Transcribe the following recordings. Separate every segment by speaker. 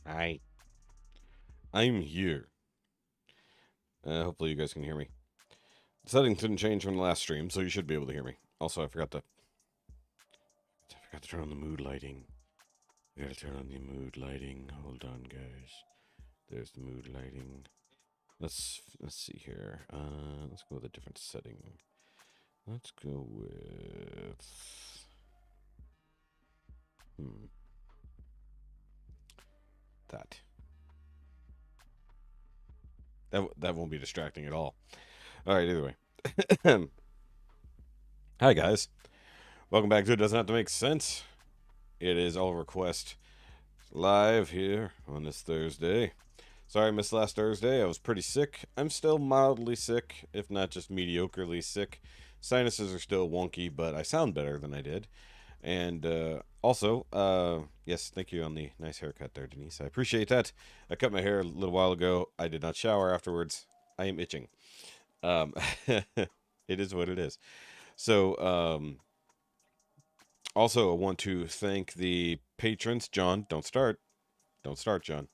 Speaker 1: Hi, I'm here. Hopefully you guys can hear me. The settings didn't change from the last stream, so you should be able to hear me. Also, I forgot to turn on the mood lighting. I gotta turn on the mood lighting. Hold on, guys. There's the mood lighting. Let's see here. Let's go with a different setting. Let's go with that. That won't be distracting at all. All right. Either way. Hi guys. Welcome back to It Doesn't Have to Make Sense. It is All Request live here on this Thursday. Sorry I missed last Thursday. I was pretty sick. I'm still mildly sick, if not just mediocrely sick. Sinuses are still wonky, but I sound better than I did. And also, yes, thank you on the nice haircut there, Denise. I appreciate that. I cut my hair a little while ago. I did not shower afterwards. I am itching. It is what it is. So, also, I want to thank the patrons. John, don't start. Don't start, John.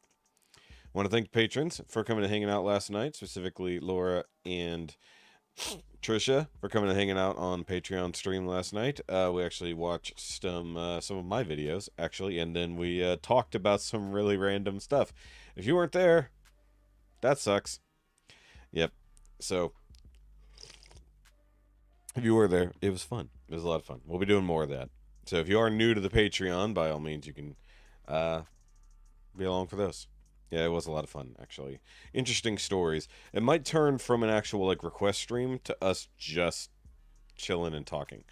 Speaker 1: I want to thank patrons for coming and hanging out last night, specifically Laura and Trisha for coming and hanging out on Patreon stream last night. We actually watched some of my videos actually, and then we talked about some really random stuff. If you weren't there, that sucks. Yep. So if you were there, it was fun. It was a lot of fun. We'll be doing more of that. So if you are new to the Patreon, by all means, you can uh, be along for those. Yeah, it was a lot of fun, actually. Interesting stories. It might turn from an actual like request stream to us just chilling and talking,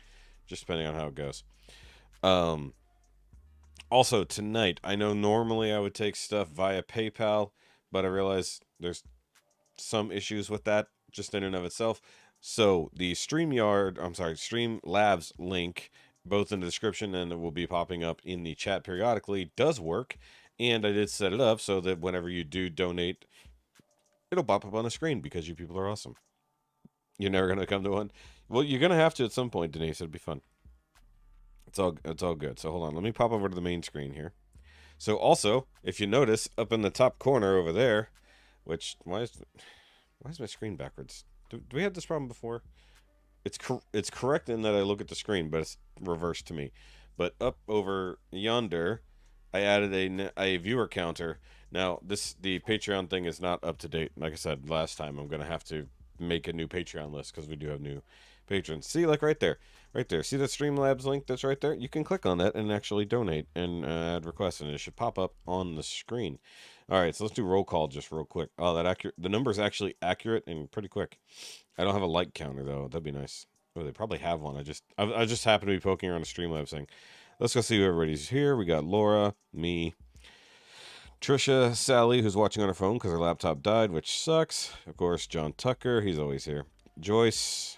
Speaker 1: just depending on how it goes. Um, Also tonight, I know normally I would take stuff via PayPal, but I realize there's some issues with that just in and of itself. So the Streamlabs link, both in the description and it will be popping up in the chat periodically, does work. And I did set it up so that whenever you do donate, it'll pop up on the screen because you people are awesome. You're never gonna come to one. Well, you're gonna have to at some point, Denise. It'll be fun. It's all good. So hold on, let me pop over to the main screen here. So also, if you notice up in the top corner over there, which why is my screen backwards? Do we have this problem before? It's correct in that I look at the screen, but it's reversed to me. But up over yonder, I added a viewer counter. Now the Patreon thing is not up to date. Like I said last time, I'm gonna have to make a new Patreon list because we do have new patrons. See, like right there, right there. See that Streamlabs link that's right there? You can click on that and actually donate and add requests, and it should pop up on the screen. All right, so let's do roll call just real quick. Oh, that accurate. The number is actually accurate and pretty quick. I don't have a like counter though. That'd be nice. Oh, they probably have one. I just happened to be poking around the Streamlabs thing. Let's go see who everybody's here. We got Laura, me, Trisha, Sally, who's watching on her phone because her laptop died, which sucks. Of course, John Tucker, he's always here. Joyce,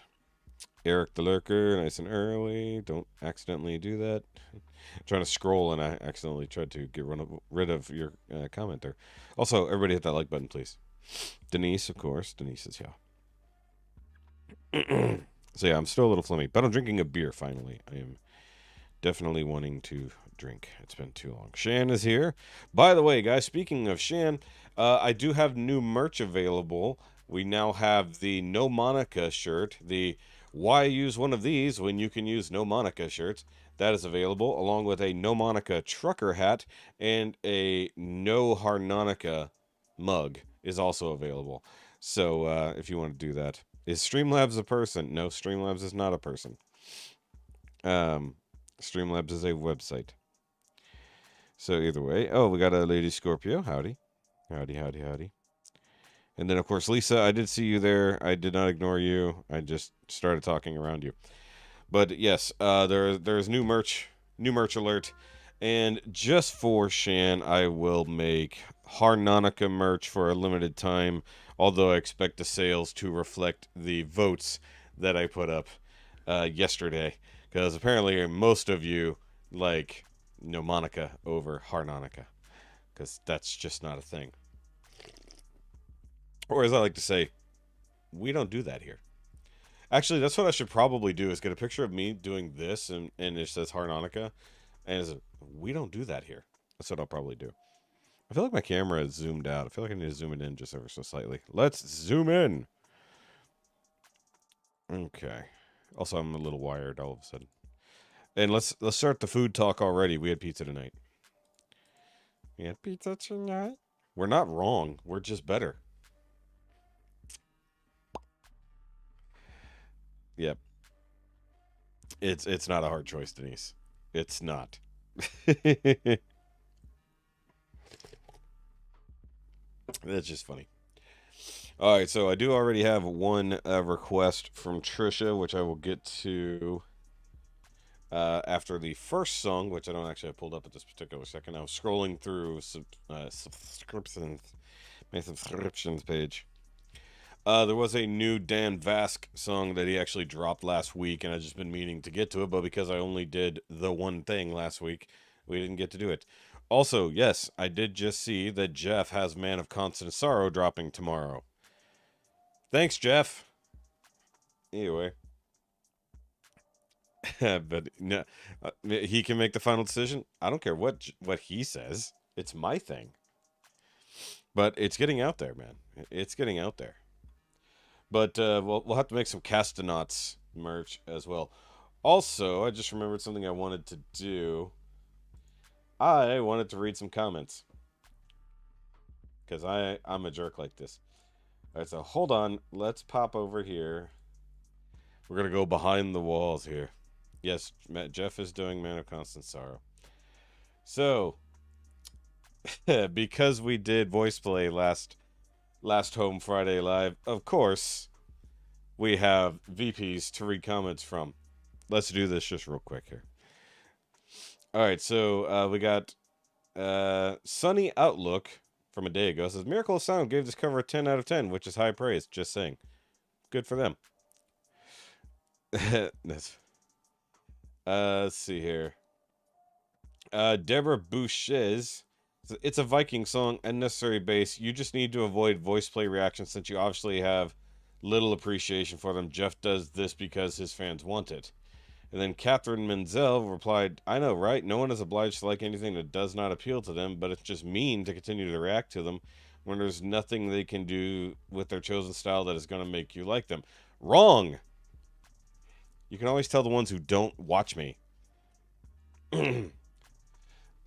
Speaker 1: Eric the Lurker, nice and early. Don't accidentally do that. I'm trying to scroll and I accidentally tried to get rid of your comment there. Also, everybody hit that like button, please. Denise, of course. Denise is here. So yeah, I'm still a little flummy, but I'm drinking a beer finally. I am definitely wanting to drink. It's been too long. Shan is here. By the way, guys, speaking of Shan, I do have new merch available. We now have the No Monica shirt, the Why Use One of These When You Can Use No Monica shirts. That is available, along with a No Monica trucker hat and a No Harmonica mug is also available. So if you want to do that. Is Streamlabs a person? No, Streamlabs is not a person. Streamlabs is a website. So either way. Oh, we got a Lady Scorpio. Howdy. Howdy, howdy, howdy. And then, of course, Lisa, I did see you there. I did not ignore you. I just started talking around you. But yes, there's new merch alert. And just for Shan, I will make Harmonica merch for a limited time, although I expect the sales to reflect the votes that I put up yesterday. Because apparently most of you like No Monica over Harmonica. Because that's just not a thing. Or as I like to say, we don't do that here. Actually, that's what I should probably do is get a picture of me doing this and it says Harmonica. And we don't do that here. That's what I'll probably do. I feel like my camera is zoomed out. I feel like I need to zoom it in just ever so slightly. Let's zoom in. Okay. Also, I'm a little wired all of a sudden. And let's start the food talk already. We had pizza tonight. We had pizza tonight. We're not wrong. We're just better. Yep. It's not a hard choice, Denise. It's not. That's just funny. All right, so I do already have one request from Trisha, which I will get to after the first song, which I don't actually have pulled up at this particular second. I was scrolling through subscriptions, my subscriptions page. There was a new Dan Vask song that he actually dropped last week, and I've just been meaning to get to it, but because I only did the one thing last week, we didn't get to do it. Also, yes, I did just see that Jeff has Man of Constant Sorrow dropping tomorrow. Thanks, Jeff. Anyway. But no, he can make the final decision. I don't care what he says. It's my thing. But it's getting out there, man. It's getting out there. But we'll have to make some Castanauts merch as well. Also, I just remembered something I wanted to do. I wanted to read some comments because I'm a jerk like this. All right, so hold on. Let's pop over here. We're gonna go behind the walls here. Yes, Jeff is doing Man of Constant Sorrow. So, because we did voice play last Home Friday Live, of course, we have VPs to read comments from. Let's do this just real quick here. All right, so we got Sunny Outlook from a day ago says Miracle of Sound gave this cover a 10 out of 10, which is high praise. Just saying, good for them. Let's see here. Deborah Bouches. It's a Viking song, unnecessary bass. You just need to avoid voice play reactions since you obviously have little appreciation for them. Jeff does this because his fans want it. And then Catherine Menzel replied, I know, right? No one is obliged to like anything that does not appeal to them, but it's just mean to continue to react to them when there's nothing they can do with their chosen style that is going to make you like them. Wrong! You can always tell the ones who don't watch me.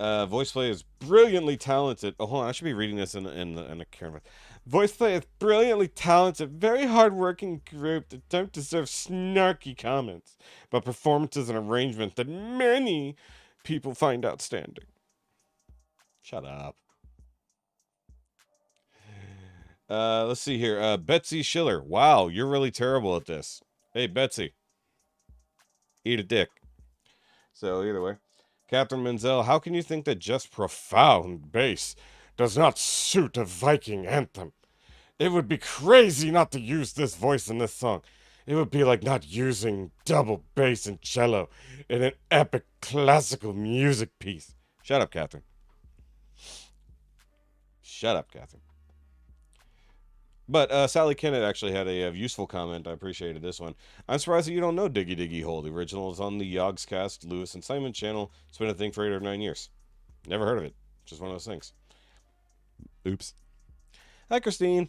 Speaker 1: Voice play is brilliantly talented. Oh, hold on. I should be reading this in a camera. Voice play is brilliantly talented, very hard-working group that don't deserve snarky comments about performances and arrangement that many people find outstanding. Shut up. Let's see here. Betsy Schiller. Wow, you're really terrible at this. Hey, Betsy. Eat a dick. So, either way. Catherine Menzel, how can you think that just profound bass does not suit a Viking anthem? It would be crazy not to use this voice in this song. It would be like not using double bass and cello in an epic classical music piece. Shut up, Catherine. Shut up, Catherine. But Sally Kennett actually had a useful comment. I appreciated this one. I'm surprised that you don't know Diggy Diggy Hole. The original is on the Yogscast, Lewis, and Simon channel. It's been a thing for 8 or 9 years. Never heard of it. Just one of those things. Oops. Hi, Christine.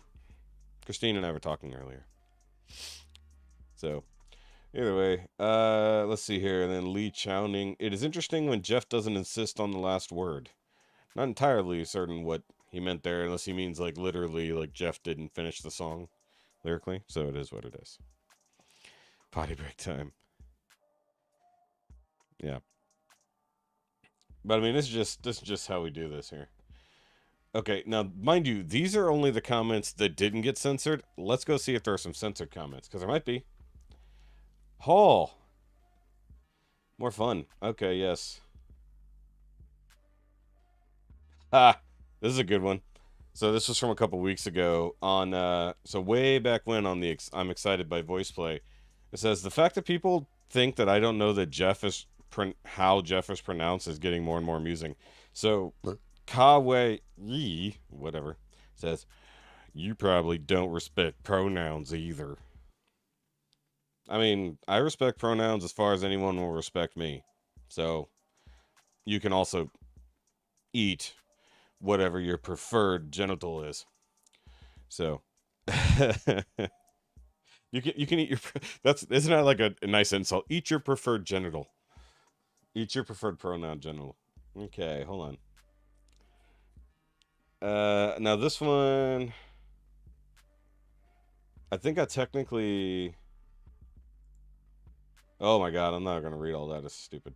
Speaker 1: Christine and I were talking earlier. So, either way, let's see here. And then Lee Chowning. It is interesting when Jeff doesn't insist on the last word. Not entirely certain what he meant there, unless he means like literally like Jeff didn't finish the song lyrically. So it is what it is. Potty break time. Yeah. But I mean, this is just how we do this here. Okay, now mind you, these are only the comments that didn't get censored. Let's go see if there are some censored comments, because there might be. Hall. More fun. Okay, yes. Ah, this is a good one. So this was from a couple weeks ago on so way back when on the I'm excited by voice play. It says the fact that people think that I don't know that how Jeff is pronounced is getting more and more amusing. So Kawe Yi, whatever, says you probably don't respect pronouns either. I mean, I respect pronouns as far as anyone will respect me. So you can also eat whatever your preferred genital is. So you can eat your that's isn't that like a nice insult? Eat your preferred genital. Eat your preferred pronoun genital. Okay, hold on. Now this one I think I technically oh my god, I'm not gonna read all that. It's stupid.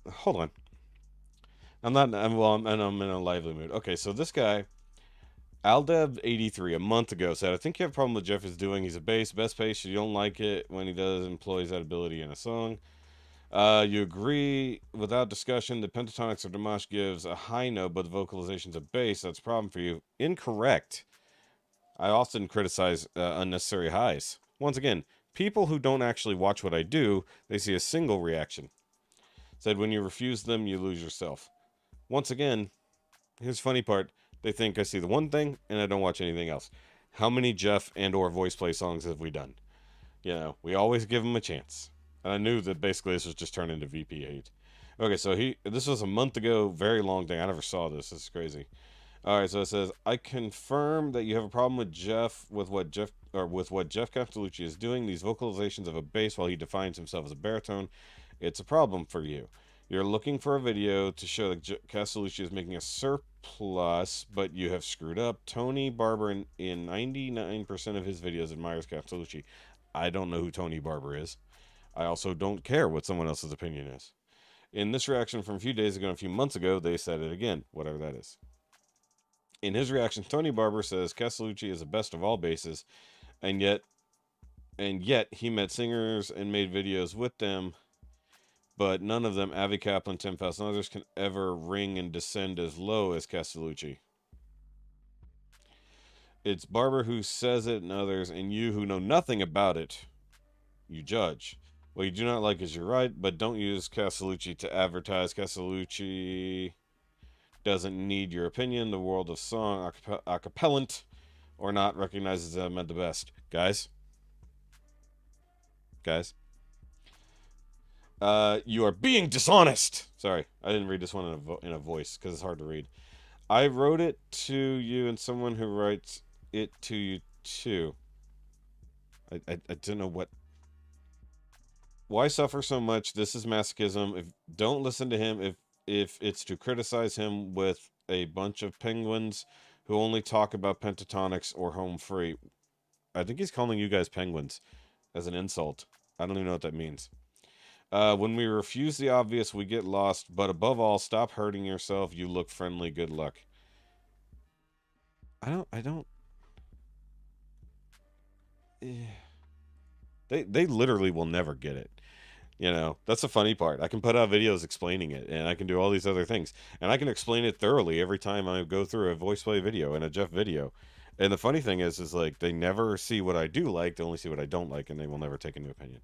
Speaker 1: Hold on. I'm not. I'm in a lively mood. Okay, so this guy, Aldev83, a month ago said, "I think you have a problem with Jeff is doing. He's a best bass. You don't like it when he does employs that ability in a song. You agree without discussion. The pentatonics of Dimash gives a high note, but the vocalization's a bass. That's a problem for you. Incorrect. I often criticize unnecessary highs. Once again, people who don't actually watch what I do, they see a single reaction. Said when you refuse them, you lose yourself. Once again, here's the funny part. They think I see the one thing and I don't watch anything else. How many Jeff and or voice play songs have we done? You know, we always give them a chance. And I knew that basically this was just turned into VP hate. Okay, so this was a month ago, very long thing. I never saw this. This is crazy. All right, so it says, I confirm that you have a problem with what Jeff Castellucci is doing. These vocalizations of a bass while he defines himself as a baritone. It's a problem for you. You're looking for a video to show that Castellucci is making a surplus, but you have screwed up. Tony Barber in 99% of his videos admires Castellucci. I don't know who Tony Barber is. I also don't care what someone else's opinion is. In this reaction from a few days ago and a few months ago, they said it again, whatever that is. In his reaction, Tony Barber says Castellucci is the best of all basses, and yet he met singers and made videos with them, but none of them, Avi Kaplan, Tim Faust, and others, can ever ring and descend as low as Castellucci. It's Barber who says it and others, and you who know nothing about it, you judge. What you do not like is you're right, but don't use Castellucci to advertise. Castellucci doesn't need your opinion. The world of song, acapellant or not, recognizes them at the best. Guys, you are being dishonest. Sorry, I didn't read this one in a voice because it's hard to read. I wrote it to you and someone who writes it to you too. I don't know what. Why suffer so much? This is masochism. If don't listen to him if it's to criticize him with a bunch of penguins who only talk about pentatonics or home free. I think he's calling you guys penguins as an insult. I don't even know what that means. When we refuse the obvious, we get lost. But above all, stop hurting yourself. You look friendly. Good luck. I don't. Eh. They literally will never get it. You know, that's the funny part. I can put out videos explaining it, and I can do all these other things, and I can explain it thoroughly every time I go through a voice play video and a Jeff video. And the funny thing is like they never see what I do like; they only see what I don't like, and they will never take a new opinion.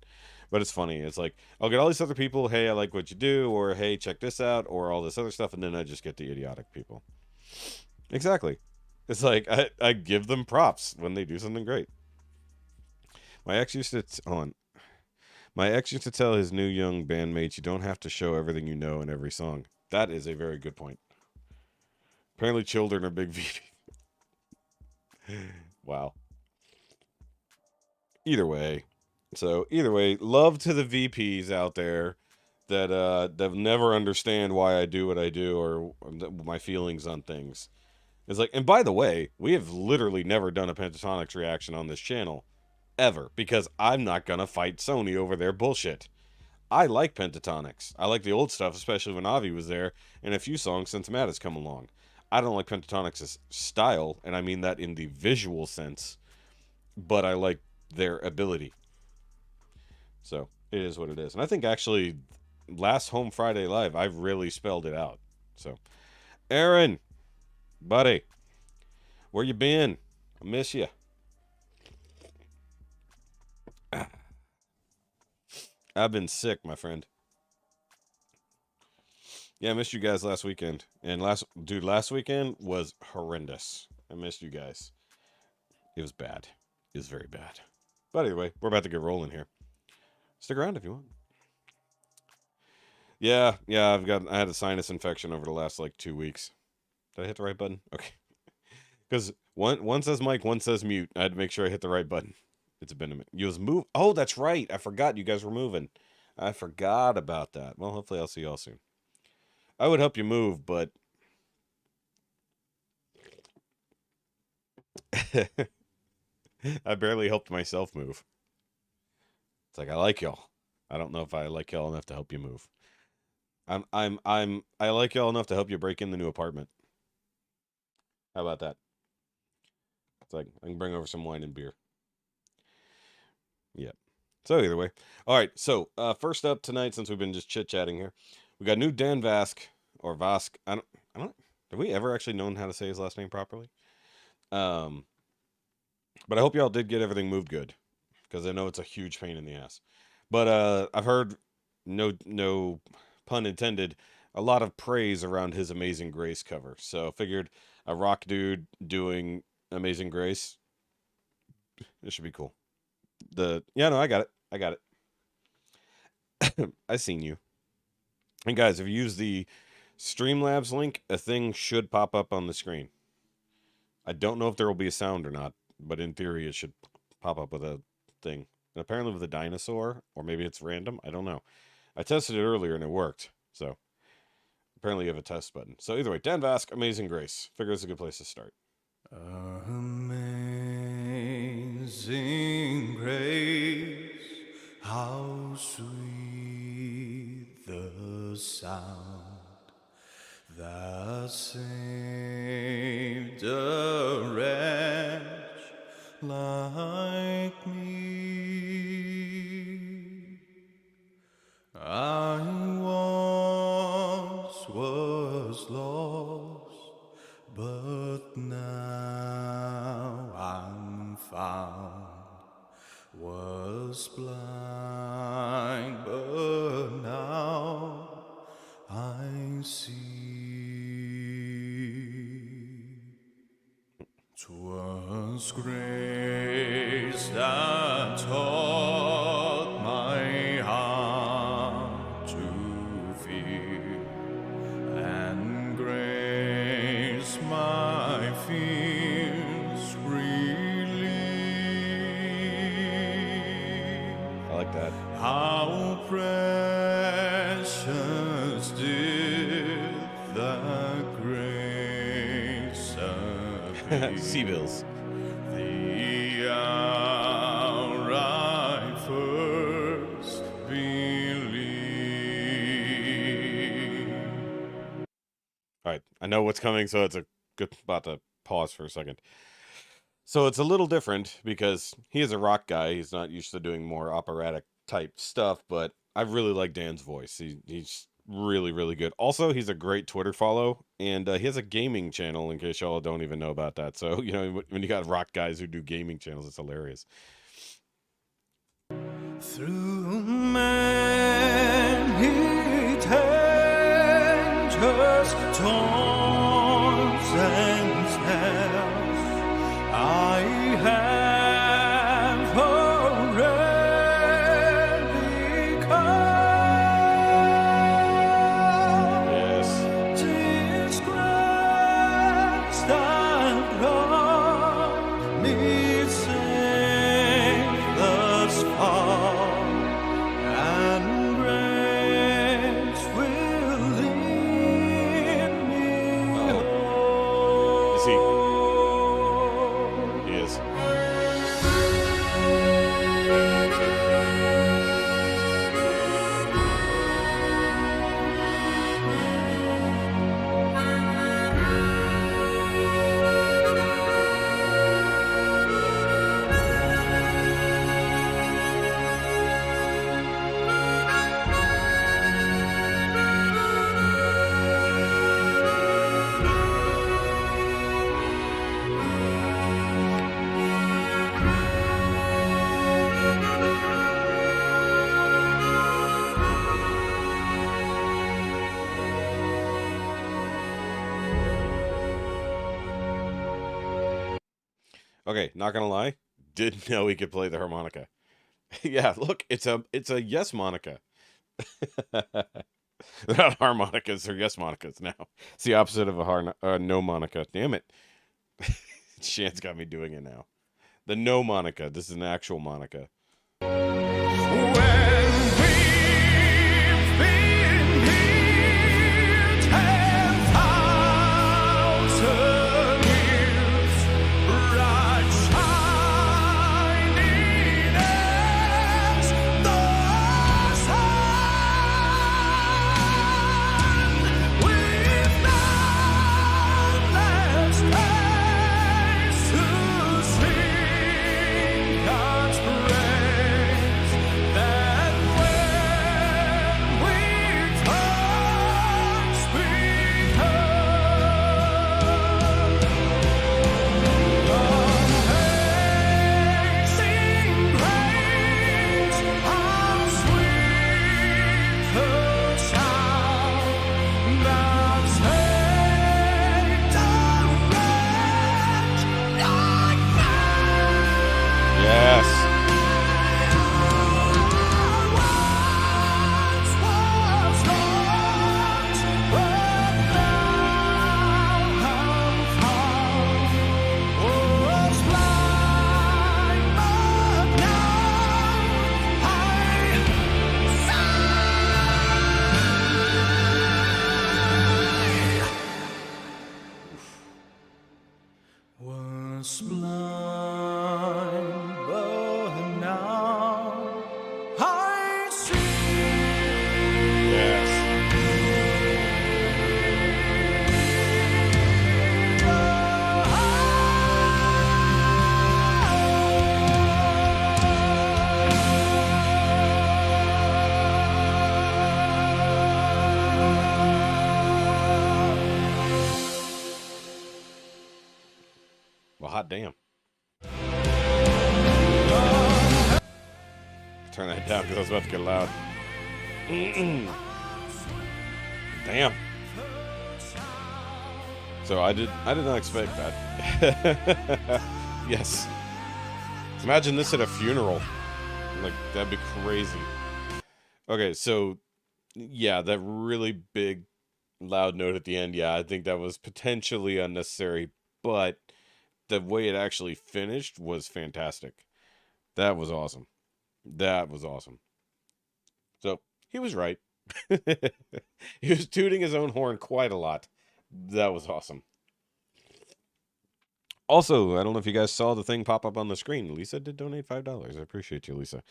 Speaker 1: But it's funny. It's like I'll get all these other people, "Hey, I like what you do," or "Hey, check this out," or all this other stuff, and then I just get the idiotic people. Exactly. It's like I give them props when they do something great. My ex used to hold on. My ex used to tell his new young bandmates, you don't have to show everything you know in every song. That is a very good point. Apparently, children are big VP. Wow. Either way, love to the VPs out there that never understand why I do what I do or my feelings on things. It's like, and by the way, we have literally never done a Pentatonics reaction on this channel ever because I'm not gonna fight Sony over their bullshit. I like Pentatonics. I like the old stuff, especially when Avi was there, and a few songs since Matt has come along. I don't like Pentatonics' style, and I mean that in the visual sense, but I like their ability. So it is what it is. And I think actually last Home Friday Live, I really spelled it out. So, Aaron, buddy, where you been? I miss you. I've been sick, my friend. Yeah, I missed you guys last weekend. And last weekend was horrendous. I missed you guys. It was bad. It was very bad. But anyway, we're about to get rolling here. Stick around if you want. Yeah, I had a sinus infection over the last like 2 weeks. Did I hit the right button? Okay. Because one says mic, one says mute. I had to make sure I hit the right button. It's been a minute. You was move. Oh, that's right. I forgot you guys were moving. I forgot about that. Well, hopefully I'll see y'all soon. I would help you move, but I barely helped myself move. It's like I like y'all. I don't know if I like y'all enough to help you move. I like y'all enough to help you break in the new apartment. How about that? It's like I can bring over some wine and beer. Yeah. So either way. All right. So first up tonight, since we've been just chit chatting here, we got new Dan Vask or Vask. I don't. Have we ever actually known how to say his last name properly? Um, but I hope y'all did get everything moved good, because I know it's a huge pain in the ass. But I've heard, no pun intended, a lot of praise around his Amazing Grace cover. So figured a rock dude doing Amazing Grace, it should be cool. No, I got it. I seen you. And guys, if you use the Streamlabs link, a thing should pop up on the screen. I don't know if there will be a sound or not, but in theory it should pop up with a thing. And apparently with a dinosaur, or maybe it's random, I don't know. I tested it earlier and it worked, so apparently you have a test button. So either way, Dan Vasc, Amazing Grace. Figure it's a good place to start.
Speaker 2: Amazing grace, how sweet the sound that saved a wretch like me. I once was lost, but now I'm found. Was blind, but now I see. 'Twas grace that taught my heart to fear, and grace my fears relieved.
Speaker 1: I like that.
Speaker 2: How precious did that grace appear.
Speaker 1: Seabills.
Speaker 2: The hour I first believed.
Speaker 1: All right, I know what's coming, so it's a good spot to pause for a second. So it's a little different because he is a rock guy. He's not used to doing more operatic type stuff, but I really like Dan's voice. He's really, really good. Also, he's a great Twitter follow, and he has a gaming channel, in case y'all don't even know about that. So, you know, when you got rock guys who do gaming channels, it's hilarious.
Speaker 2: Through many dangers, toils and snares, I have already come.
Speaker 1: Yes.
Speaker 2: Disgrace that brought me safe thus far, and grace will lead me
Speaker 1: Is he? He is. Okay, not gonna lie, didn't know he could play the harmonica. Yeah, look, it's a yes monica. They're not harmonicas, they're yes monicas now. It's the opposite of a no monica. Damn it. Shan's got me doing it now. The no monica. This is an actual monica.
Speaker 2: when we've been here 10,000 years, bright shining as the sun, with boundless grace to sing God's praise.
Speaker 1: hot damn. Turn that down because I was about to get loud. Damn. So I did not expect that. Yes. Imagine this at a funeral. Like, that'd be crazy. Okay, so yeah, that really big loud note at the end, yeah, I think that was potentially unnecessary, but the way it actually finished was fantastic. That was awesome. That was awesome. So he was right. He was tooting his own horn quite a lot. That was awesome. Also, I don't know if you guys saw the thing pop up on the screen. Lisa did donate $5. I appreciate you, Lisa.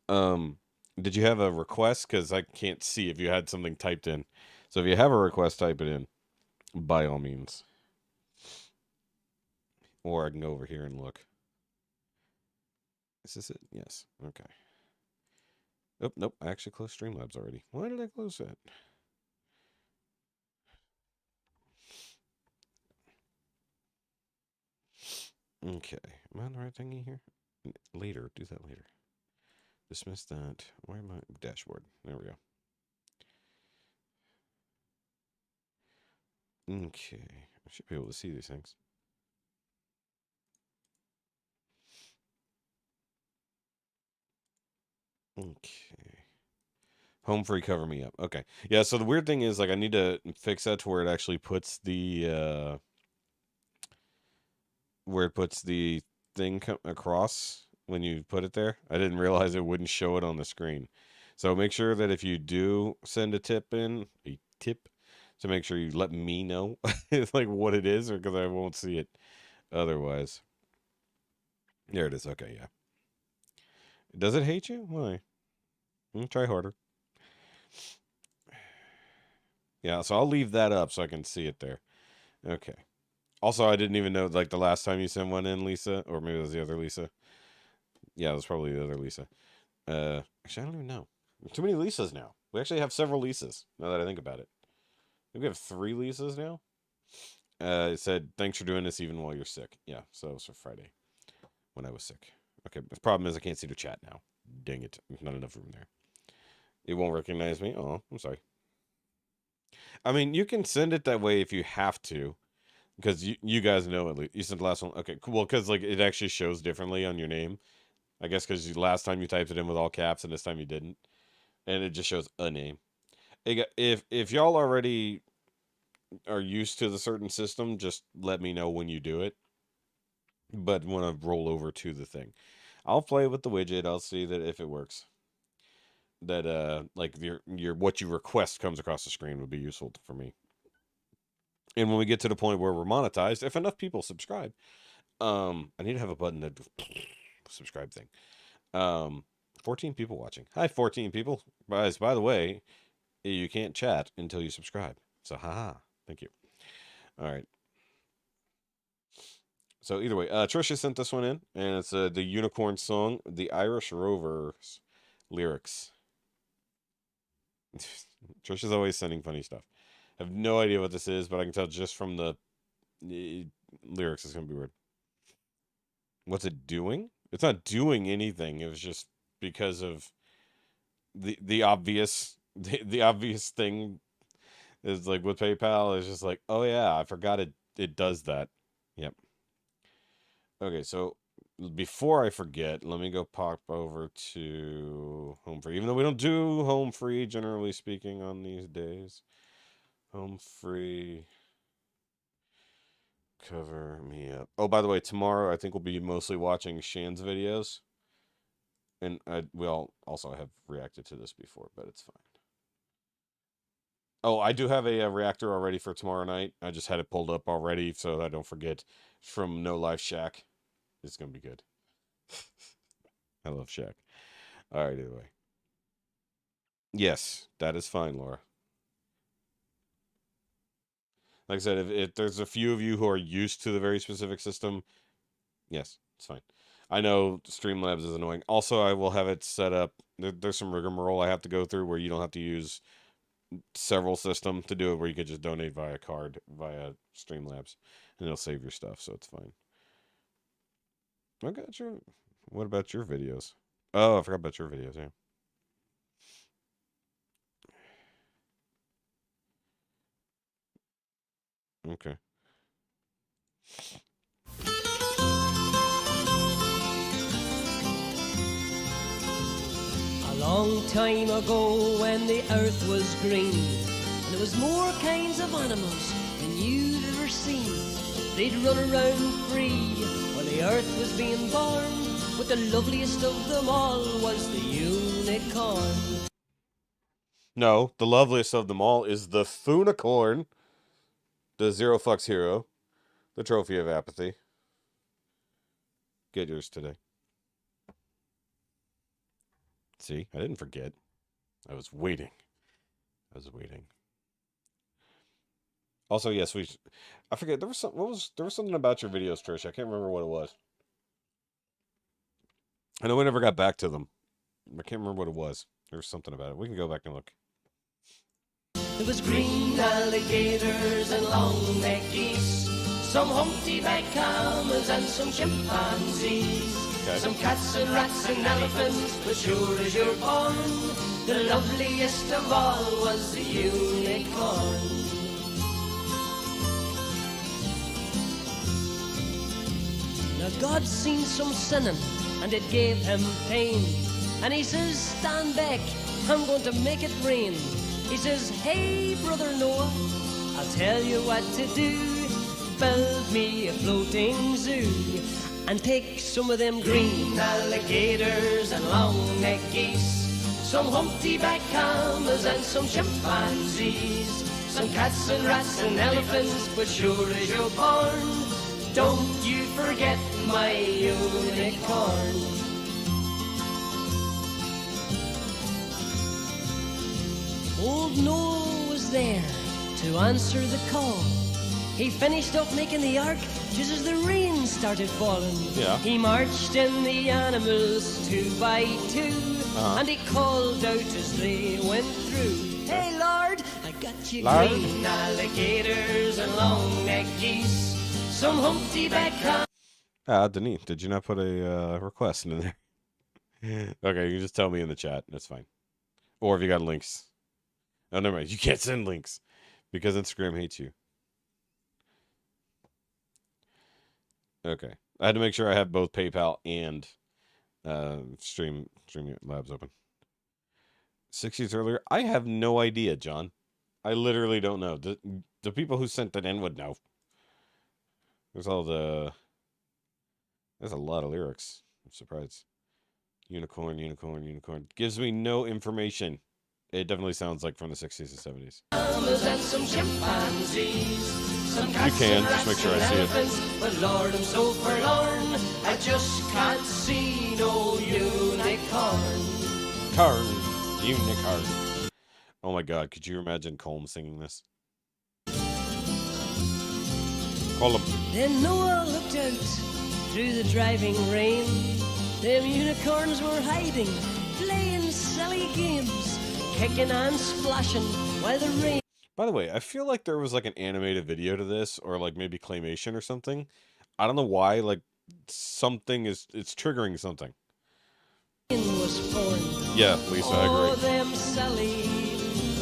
Speaker 1: Um, did you have a request? Because I can't see if you had something typed in. So if you have a request, type it in by all means. Or I can go over here and look. Is this it? Yes. Okay. Oh, nope. I actually closed Streamlabs already. Why did I close that? Okay. Am I on the right thingy here? Later. Do that later. Dismiss that. Where am I? Dashboard. There we go. Okay. I should be able to see these things. Okay. Home free, cover me up. Okay. Yeah, so the weird thing is, like, I need to fix that to where it actually puts the, where it puts the thing across when you put it there. I didn't realize it wouldn't show it on the screen. So make sure that if you do send a tip in, a tip, to make sure you let me know, like, what it is, or because I won't see it otherwise. There it is. Okay, yeah. Does it hate you? Why? Try harder. Yeah, so I'll leave that up so I can see it there. Okay. Also, I didn't even know, like, the last time you sent one in, Lisa, or maybe it was the other Lisa. Yeah, it was probably the other Lisa. Actually, I don't even know. Too many Lisas now. We actually have several Lisas, now that I think about it. I think we have 3 Lisas now. It said, thanks for doing this even while you're sick. Yeah, so it was for Friday, when I was sick. Okay, the problem is I can't see the chat now. Dang it. There's not enough room there. It won't recognize me? Oh, I'm sorry. I mean, you can send it that way if you have to. Because you guys know at least. You sent the last one. Okay, cool. Well, because, like, it actually shows differently on your name. I guess because last time you typed it in with all caps and this time you didn't. And it just shows a name. If y'all already are used to the certain system, just let me know when you do it. But when I roll over to the thing, I'll play with the widget. I'll see that if it works. That like your what you request comes across the screen would be useful for me. And when we get to the point where we're monetized, if enough people subscribe, I need to have a button that subscribe thing. 14 people watching. Hi, 14 people. Guys, by the way, you can't chat until you subscribe. So, haha. Thank you. All right. So either way, Trisha sent this one in, and it's the Unicorn song, the Irish Rovers lyrics. Trisha's always sending funny stuff. I have no idea what this is, but I can tell just from the lyrics it's gonna be weird. What's it doing? It's not doing anything. It was just because of the obvious the obvious thing is like with PayPal is just like, oh yeah, I forgot it does that. Yep. Okay, so before I forget, let me go pop over to home free. Even though we don't do home free, generally speaking, on these days. Home free. Cover me up. Oh, by the way, tomorrow I think we'll be mostly watching Shan's videos. And we all also have reacted to this before, but it's fine. Oh, I do have a reactor already for tomorrow night. I just had it pulled up already so I don't forget. It's from No Life Shack. It's going to be good. I love Shack. All right, anyway. Yes, that is fine, Laura. Like I said, if there's a few of you who are used to the very specific system, yes, it's fine. I know Streamlabs is annoying. Also, I will have it set up. There's some rigmarole I have to go through where you don't have to use several systems to do it, where you could just donate via card, via Streamlabs, and it'll save your stuff, so it's fine. I got your. What about your videos? Oh, I forgot about your videos. Yeah. Okay.
Speaker 3: A long time ago when the earth was green and there was more kinds of animals than you'd ever seen. They'd run around free while the earth was being born, but the loveliest of them all was the unicorn.
Speaker 1: No, the loveliest of them all is the Funicorn, the Zero Fucks hero, the trophy of apathy. Get yours today. See, I didn't forget. I was waiting. Also, yes, I forget there was something about your videos, Trish. I can't remember what it was. I know we never got back to them. I can't remember what it was. There was something about it. We can go back and look.
Speaker 3: There was green alligators and long-necked geese, some humpty-backed camels and some chimpanzees,
Speaker 1: Okay.
Speaker 3: some cats and rats and elephants, but sure as you're born, the loveliest of all was the unicorn. Now God seen some sinning, and it gave him pain, and he says, stand back, I'm going to make it rain. He says, hey, brother Noah, I'll tell you what to do. Build me a floating zoo and take some of them green alligators and long-necked geese, some humpty-backed camels and some chimpanzees, some cats and rats and elephants, but sure as you're born, don't you forget my unicorn. Old Noah was there to answer the call. He finished up making the ark just as the rain started falling.
Speaker 1: Yeah.
Speaker 3: He marched in the animals 2 by 2, and he called out as they went through. Hey Lord, I got you
Speaker 1: Lord.
Speaker 3: green alligators and long-necked geese, some humpty-backed
Speaker 1: Denise, did you not put a request in there? Okay, you can just tell me in the chat. That's fine. Or if you got links. Oh, never mind. You can't send links because Instagram hates you. Okay. I had to make sure I have both PayPal and Streamlabs open. 6 years earlier? I have no idea, John. I literally don't know. The people who sent that in would know. There's a lot of lyrics. I'm surprised. Unicorn. Gives me no information. It definitely sounds like from the 60s and 70s.
Speaker 3: and some chimpanzees, some
Speaker 1: You
Speaker 3: cats
Speaker 1: can,
Speaker 3: and
Speaker 1: just make
Speaker 3: rats
Speaker 1: sure I
Speaker 3: and
Speaker 1: see it.
Speaker 3: elephants, but Lord, I'm so forlorn, I just can't see no unicorn.
Speaker 1: Unicorn. Oh my god, could you imagine Colm singing this? Colm.
Speaker 3: Then Noah looked out through the driving rain. Them unicorns were hiding, playing silly games, kicking and splashing while the rain
Speaker 1: By the way, I feel like there was like an animated video to this, or like maybe claymation or something. I don't know why, like it's triggering something.
Speaker 3: was pouring.
Speaker 1: Yeah, Lisa, I
Speaker 3: Oh,
Speaker 1: agree.
Speaker 3: them silly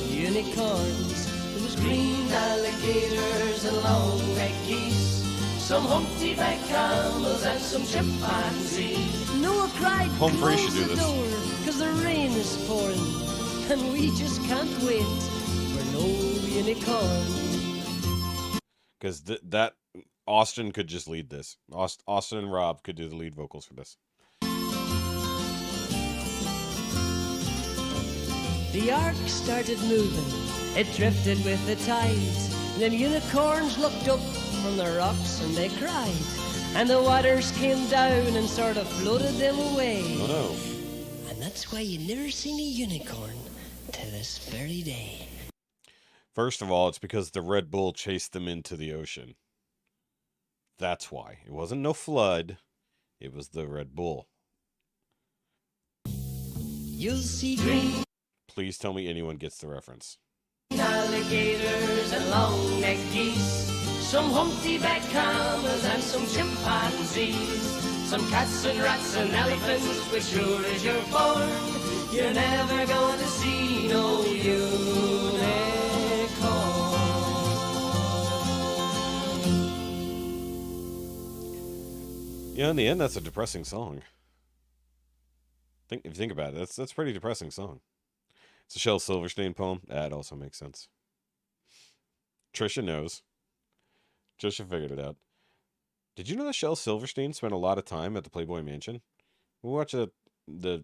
Speaker 3: unicorns. There was green alligators and long-necked geese, some humpty-backed camels and some chimpanzees. Noah cried,
Speaker 1: Home free
Speaker 3: close
Speaker 1: should do
Speaker 3: the
Speaker 1: this.
Speaker 3: door, 'cause the rain is pouring, and we just can't wait for no unicorn.
Speaker 1: Because that Austin could just lead this. Austin and Rob could do the lead vocals for this.
Speaker 3: The ark started moving, it drifted with the tides. Them unicorns looked up from the rocks and they cried. And the waters came down and sort of floated them away.
Speaker 1: Oh no.
Speaker 3: And that's why you never seen a unicorn to this very day.
Speaker 1: First of all, it's because the Red Bull chased them into the ocean. That's why. It wasn't no flood. It was the Red Bull.
Speaker 3: You'll see green
Speaker 1: Please tell me anyone gets the reference.
Speaker 3: alligators and long-necked geese, some humpty-backed camels and some chimpanzees, some cats and rats and elephants, but sure as you're born, you're never gonna see no unicorn.
Speaker 1: Yeah, in the end, that's a depressing song. If you think about it, that's a pretty depressing song. It's a Shel Silverstein poem. That also makes sense. Trisha knows. Trisha figured it out. Did you know that Shel Silverstein spent a lot of time at the Playboy Mansion? We watch the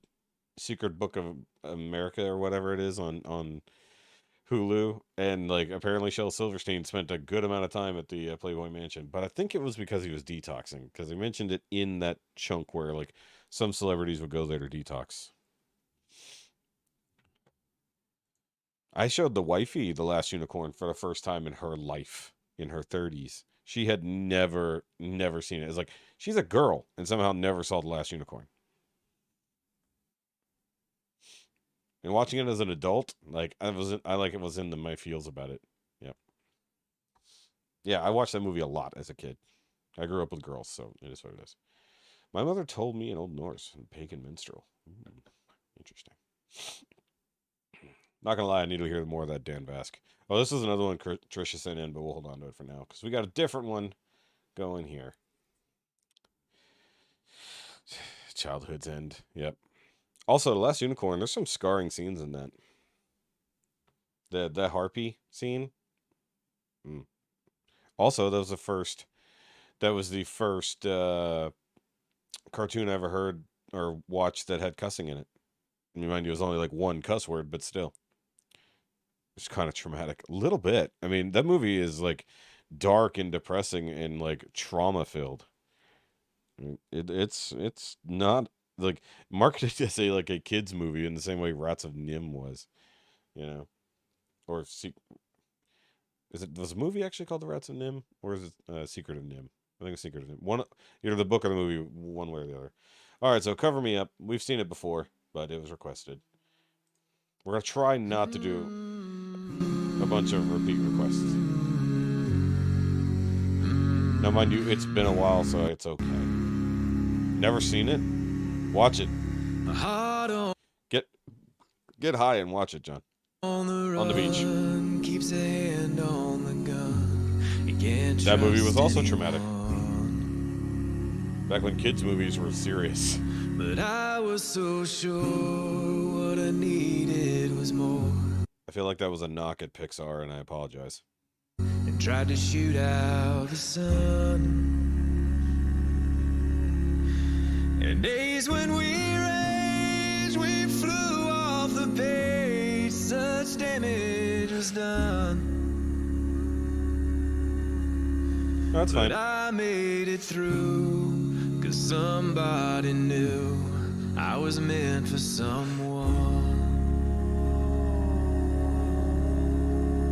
Speaker 1: Secret Book of America or whatever it is on Hulu, and like apparently Shel Silverstein spent a good amount of time at the Playboy Mansion, but I think it was because he was detoxing, because he mentioned it in that chunk where like some celebrities would go there to detox. I showed the wifey The Last Unicorn for the first time in her life in her 30s. She had never seen it. It's like she's a girl and somehow never saw The Last Unicorn. And watching it as an adult, like I was in my feels about it. Yeah. Yeah, I watched that movie a lot as a kid. I grew up with girls, so it is what it is. My mother told me in Old Norse, pagan minstrel. Interesting. Not gonna lie, I need to hear more of that Dan Bask. Oh, this is another one Trisha sent in, but we'll hold on to it for now because we got a different one going here. Childhood's End. Yep. Also, The Last Unicorn. There's some scarring scenes in that. The harpy scene. Also, that was the first. That was the first cartoon I ever heard or watched that had cussing in it. I mean, mind you, it was only like one cuss word, but still. It's kind of traumatic. A little bit. I mean, that movie is like dark and depressing and like trauma filled. It's not like marketed as a kids movie in the same way Rats of Nim was, you know, or was the movie actually called The Rats of Nim, or is it Secret of Nim? I think it's Secret of Nim. One, either the book or the movie, one way or the other. All right, so Cover Me Up. We've seen it before, but it was requested. We're gonna try not to do a bunch of repeat requests. Now, mind you, it's been a while, so it's okay. Never seen it? Watch it. Get high and watch it, John. On the beach.
Speaker 2: Keeps a hand on the gun. You can't
Speaker 1: That movie was
Speaker 2: trust
Speaker 1: also traumatic.
Speaker 2: anyone.
Speaker 1: Back when kids' movies were serious.
Speaker 2: But I was so sure what I needed was more.
Speaker 1: I feel like that was a knock at Pixar, and I apologize.
Speaker 2: And tried to shoot out the sun. And days when we raged, we flew off the page. Such damage was done.
Speaker 1: No, that's fine.
Speaker 2: But I made it through, 'cause somebody knew I was meant for someone.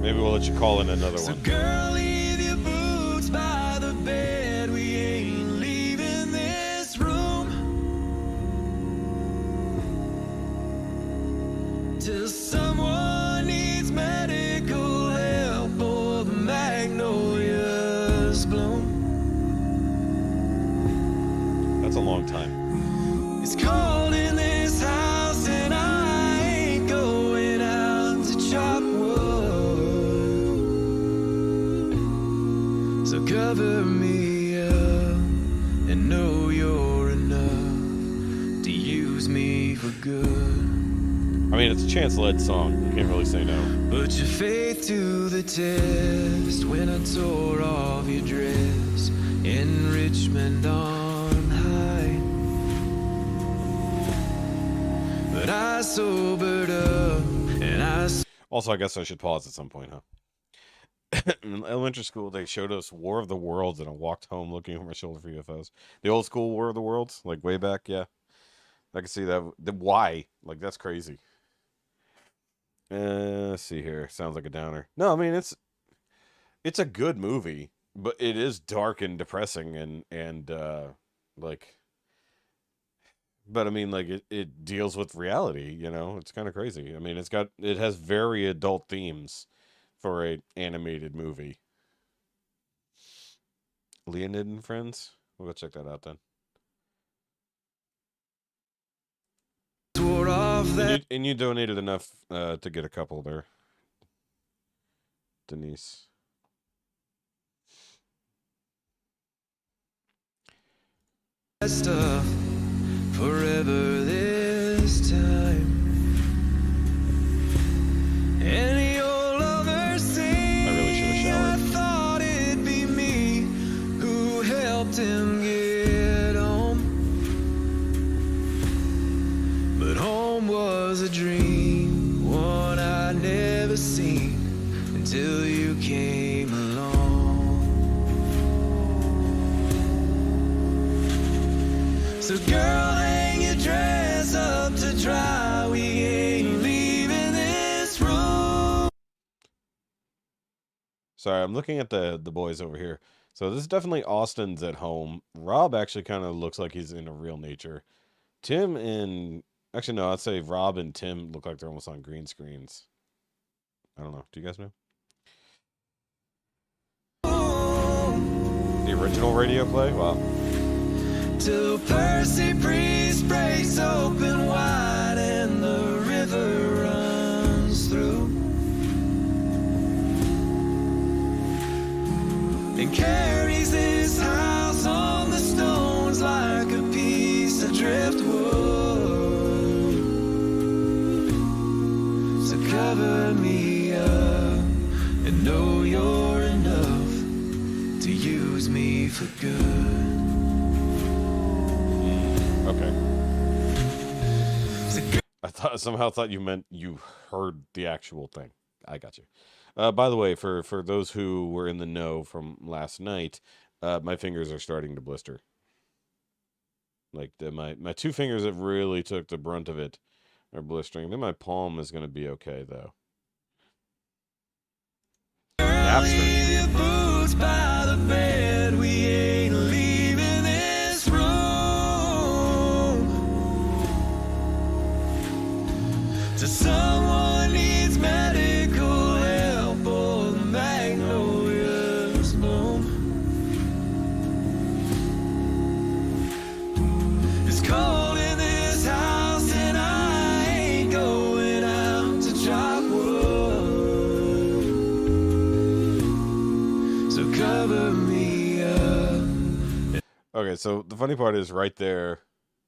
Speaker 1: Maybe we'll let you call in another
Speaker 2: So
Speaker 1: one.
Speaker 2: girl, leave your boots by the bed. We ain't leaving this room till someone needs medical help or the magnolias bloom.
Speaker 1: That's a long time.
Speaker 2: It's cold in this house and I ain't going out to chop wood. So cover me up and know you're enough to use me for good.
Speaker 1: I mean, it's a Chance-led song. You can't really say no.
Speaker 2: Put your faith to the test when I tore off your dress in Richmond on high. But I sobered up and
Speaker 1: Also, I guess I should pause at some point, huh? In elementary school, they showed us War of the Worlds, and I walked home looking over my shoulder for UFOs. The old school War of the Worlds, like way back, yeah. I can see that. Why? Like, that's crazy. Let's see here. Sounds like a downer. No, I mean, it's a good movie, but it is dark and depressing and like, but I mean, like it deals with reality, you know. It's kind of crazy. I mean, it has very adult themes for a animated movie. Leonid and Friends. We'll go check that out then.
Speaker 2: off that
Speaker 1: And you donated enough to get a couple there, Denise.
Speaker 2: stuff forever this time. Any old lover sing,
Speaker 1: I really should have showered.
Speaker 2: I thought it'd be me who helped him get home. But home was a dream, one I'd never seen until you came along. So girl, hang your dress up to dry, we ain't leaving this room.
Speaker 1: Sorry, I'm looking at the boys over here. So this is definitely Austin's at home. Rob actually kind of looks like he's in a real nature. Tim and actually no, I'd say Rob and Tim look like they're almost on green screens. I don't know. Do you guys know? The original radio play? Wow.
Speaker 2: Till Percy Priest breaks open wide and the river runs through and carries this house on the stones like a piece of driftwood. So cover me up and know you're enough to use me for good.
Speaker 1: Okay. I somehow thought you meant you heard the actual thing. I got you. By the way, for those who were in the know from last night, my fingers are starting to blister. Like my two fingers that really took the brunt of it are blistering. Then my palm is gonna be okay though.
Speaker 2: Leave your boots by the bed. We ain't leaving this room. So someone needs medical help or the magnolias bloom. It's cold in this house and I ain't going out to chop wood. So cover me up.
Speaker 1: Okay, so the funny part is right there.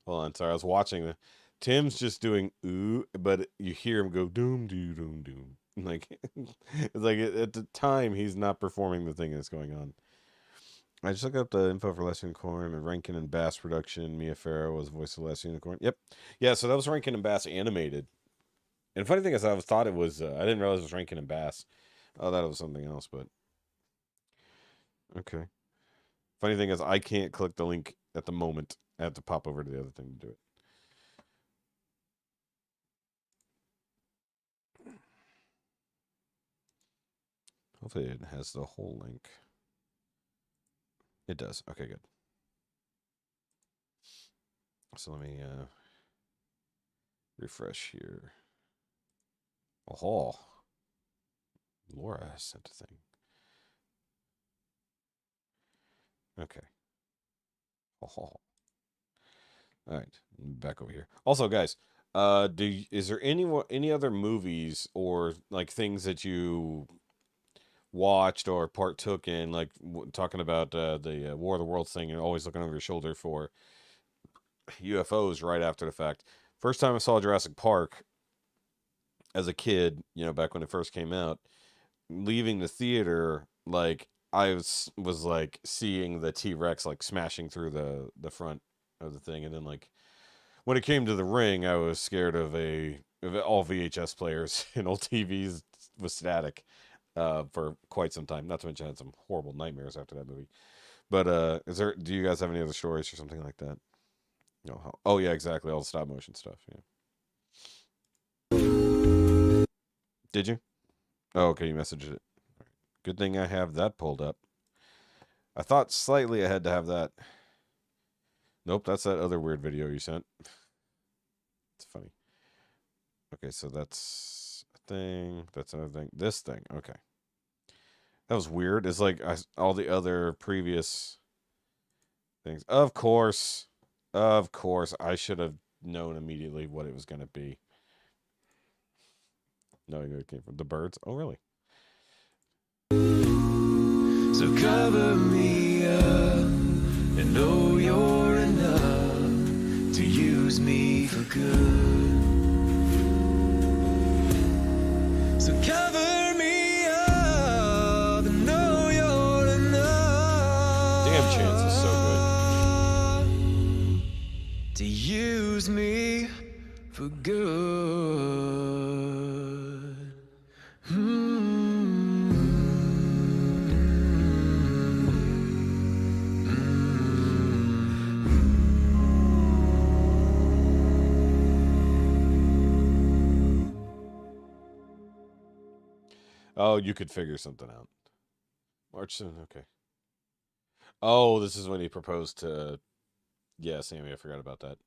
Speaker 1: Hold on, sorry, I was watching the Tim's just doing ooh, but you hear him go doom doom doom doom. Like it's like at the time he's not performing the thing that's going on. I just looked up the info for Less Unicorn and Rankin and Bass production. Mia Farrow was the voice of Less Unicorn. Yep, yeah. So that was Rankin and Bass animated. And the funny thing is, I thought it was. I didn't realize it was Rankin and Bass. I thought it was something else, but okay. Funny thing is, I can't click the link at the moment. I have to pop over to the other thing to do it. Hopefully it has the whole link. It does. Okay, good. So let me refresh here. Oh, Laura sent a thing. Okay. Oh. All right, back over here. Also, guys, is there any other movies or like things that you watched or partook in, like talking about the War of the Worlds thing and always looking over your shoulder for UFOs right after the fact? First time I saw Jurassic Park as a kid, back when it first came out, leaving the theater, like I was like seeing the T-Rex like smashing through the front of the thing, and then like when it came to the ring, I was scared of all VHS players and old TVs with static for quite some time. Not to mention I had some horrible nightmares after that movie. But do you guys have any other stories or something like that? No. Oh yeah, exactly. All the stop motion stuff. Yeah. Did you? Oh, okay. You messaged it. Good thing I have that pulled up. I thought slightly I had to have that. Nope, that's that other weird video you sent. It's funny. Okay, so that's a thing. That's another thing. This thing. Okay. That was weird. It's like all the other previous things. Of course. I should have known immediately what it was going to be. knowing where it came from. The birds. Oh, really?
Speaker 2: So cover me up and know you're enough to use me for good. So cover me up and know you're enough.
Speaker 1: Damn, Chance is so good.
Speaker 2: To use me for good.
Speaker 1: Oh, you could figure something out. March 7th, okay. Oh, this is when he proposed to... Yeah, Sammy, I forgot about that.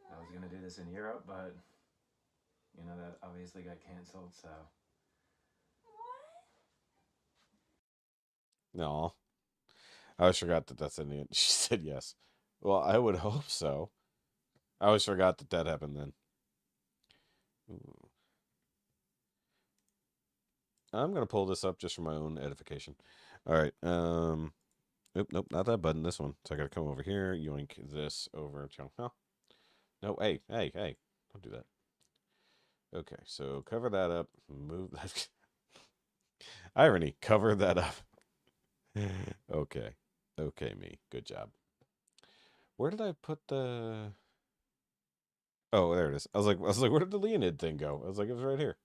Speaker 4: I was gonna do this in Europe, but you know that obviously got canceled, so.
Speaker 1: No. I always forgot that that's in the end. She said yes. Well, I would hope so. I always forgot that that happened then. Ooh. I'm going to pull this up just for my own edification. All right. Nope, not that button. This one. So I got to come over here, yoink this over. Oh. No, hey. Don't do that. Okay, so cover that up. Move that. Irony. Cover that up. Okay. Okay, me. Good job. Where did I put the... Oh, there it is. I was like, where did the Leonid thing go? I was like, it was right here.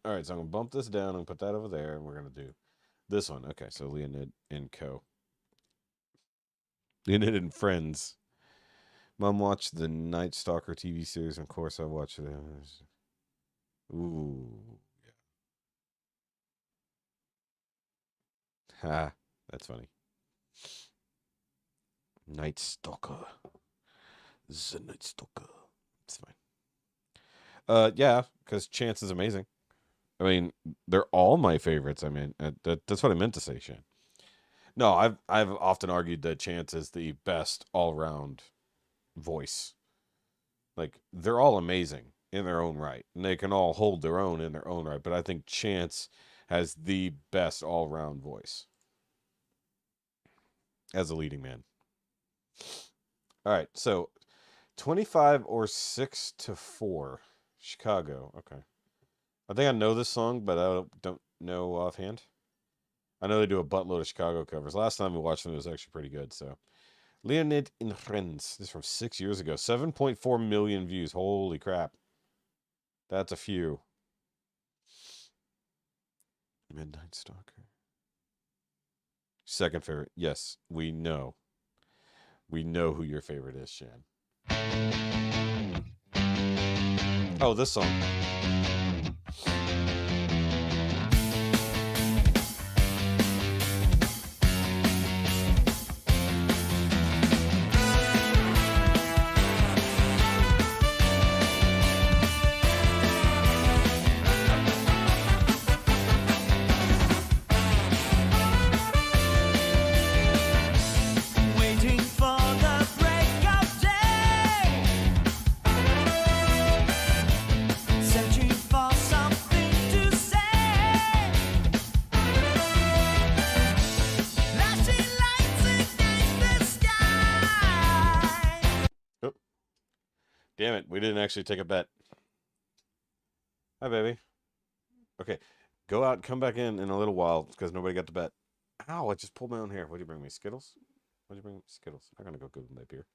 Speaker 1: All right, so I'm gonna bump this down and put that over there, and we're gonna do this one. Okay, so Leonid and Co. Leonid and Friends. Mom watched the Night Stalker TV series, and of course I watched it. Ooh, yeah. Ha, that's funny. Night Stalker. The Night Stalker. It's fine. Yeah, because Chance is amazing. I mean, they're all my favorites. I mean, that's what I meant to say, Shane. No, I've often argued that Chance is the best all round voice. Like, they're all amazing in their own right, and they can all hold their own in their own right. But I think Chance has the best all round voice as a leading man. All right, so 25 or 6-4, Chicago. Okay, I think I know this song, but I don't know offhand. I know they do a buttload of Chicago covers. Last time we watched them, it was actually pretty good. So, Leonid and Friends. This is from 6 years ago. 7.4 million views. Holy crap. That's a few. Midnight Stalker. Second favorite. Yes, we know. We know who your favorite is, Shan. Oh, this song.
Speaker 2: Waiting for the break of day, searching for something to say, flashing lights against the sky.
Speaker 1: Oh. Damn it, we didn't actually take a bet. Hi, baby. Okay, go out and come back in a little while because nobody got the bet. Ow, I just pulled my own hair. What'd you bring me? Skittles? What'd you bring me? Skittles. I'm gonna go give them my beer.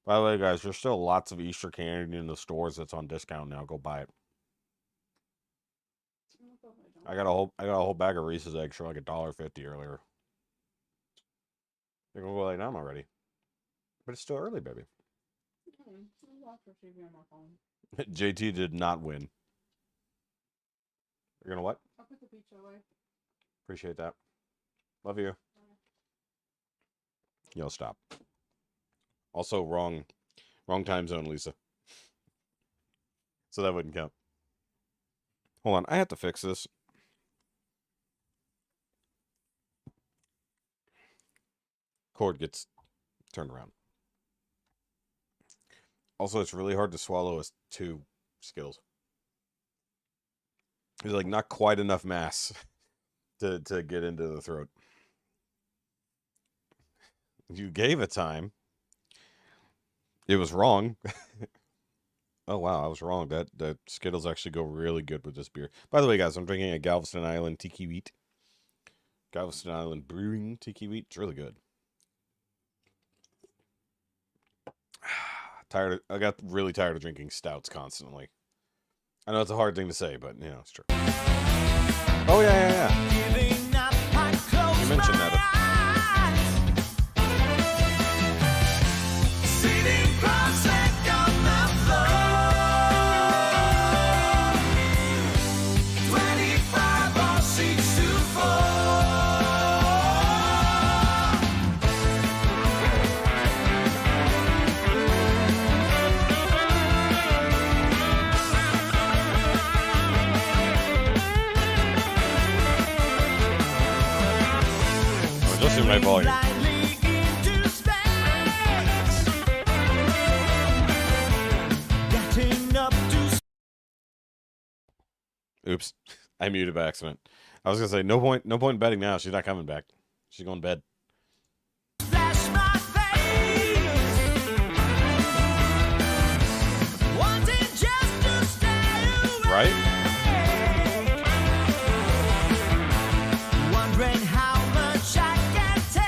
Speaker 1: By the way, guys, there's still lots of Easter candy in the stores that's on discount now. Go buy it. I got a whole bag of Reese's eggs for like $1.50 earlier. They're gonna go lay down already. But it's still early, baby. JT did not win. You're gonna what?
Speaker 5: I'll put the pizza away.
Speaker 1: Appreciate that. Love you. Yo, stop. Also, wrong time zone, Lisa. So that wouldn't count. Hold on, I have to fix this. cord gets turned around. Also, it's really hard to swallow as 2 Skittles. There's like not quite enough mass to get into the throat. You gave a time. It was wrong. Oh wow, I was wrong. That Skittles actually go really good with this beer. By the way, guys, I'm drinking a Galveston Island Tiki Wheat. Galveston Island Brewing Tiki Wheat. It's really good. I got really tired of drinking stouts constantly. I know it's a hard thing to say, but you know, it's true. Oh yeah. You mentioned that. Adjusting my volume. Oops, I muted by accident. I was gonna say no point in betting now. She's not coming back. She's going to bed. Right?
Speaker 2: Wondering how much I can take.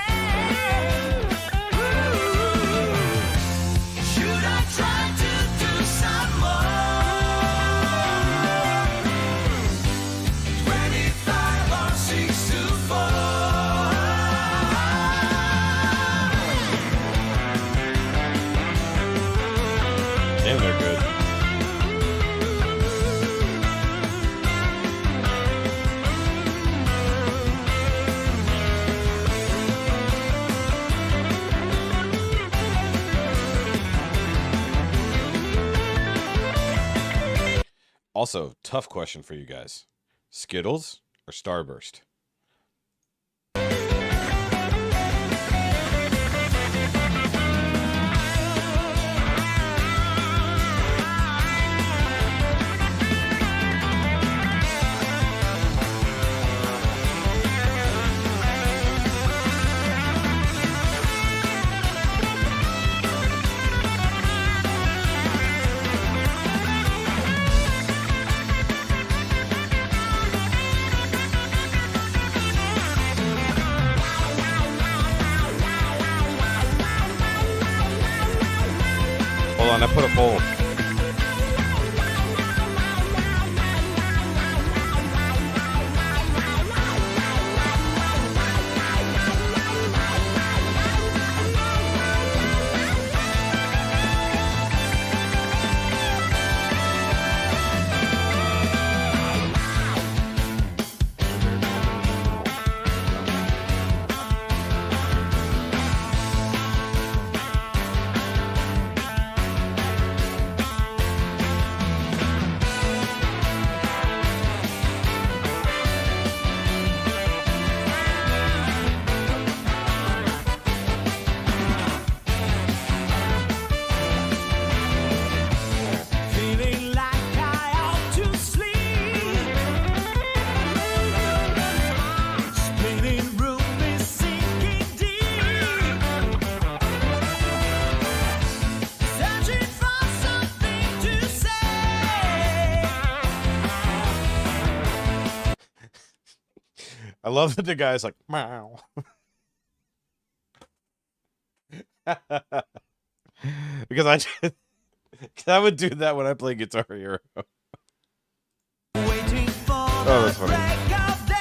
Speaker 2: Should I try to do some more? 25 or 6 to 4.
Speaker 1: Damn, they're good. Also, tough question for you guys. Skittles or Starburst? Hold on, I put a poll.
Speaker 2: Feeling like I ought to sleep. Spinning room is sinking deep. Searching for something to say.
Speaker 1: I love that the guy's like, meow. Because I would do that when I play Guitar Hero.
Speaker 2: Waiting for
Speaker 1: Oh, that's
Speaker 2: the
Speaker 1: funny.
Speaker 2: break of day.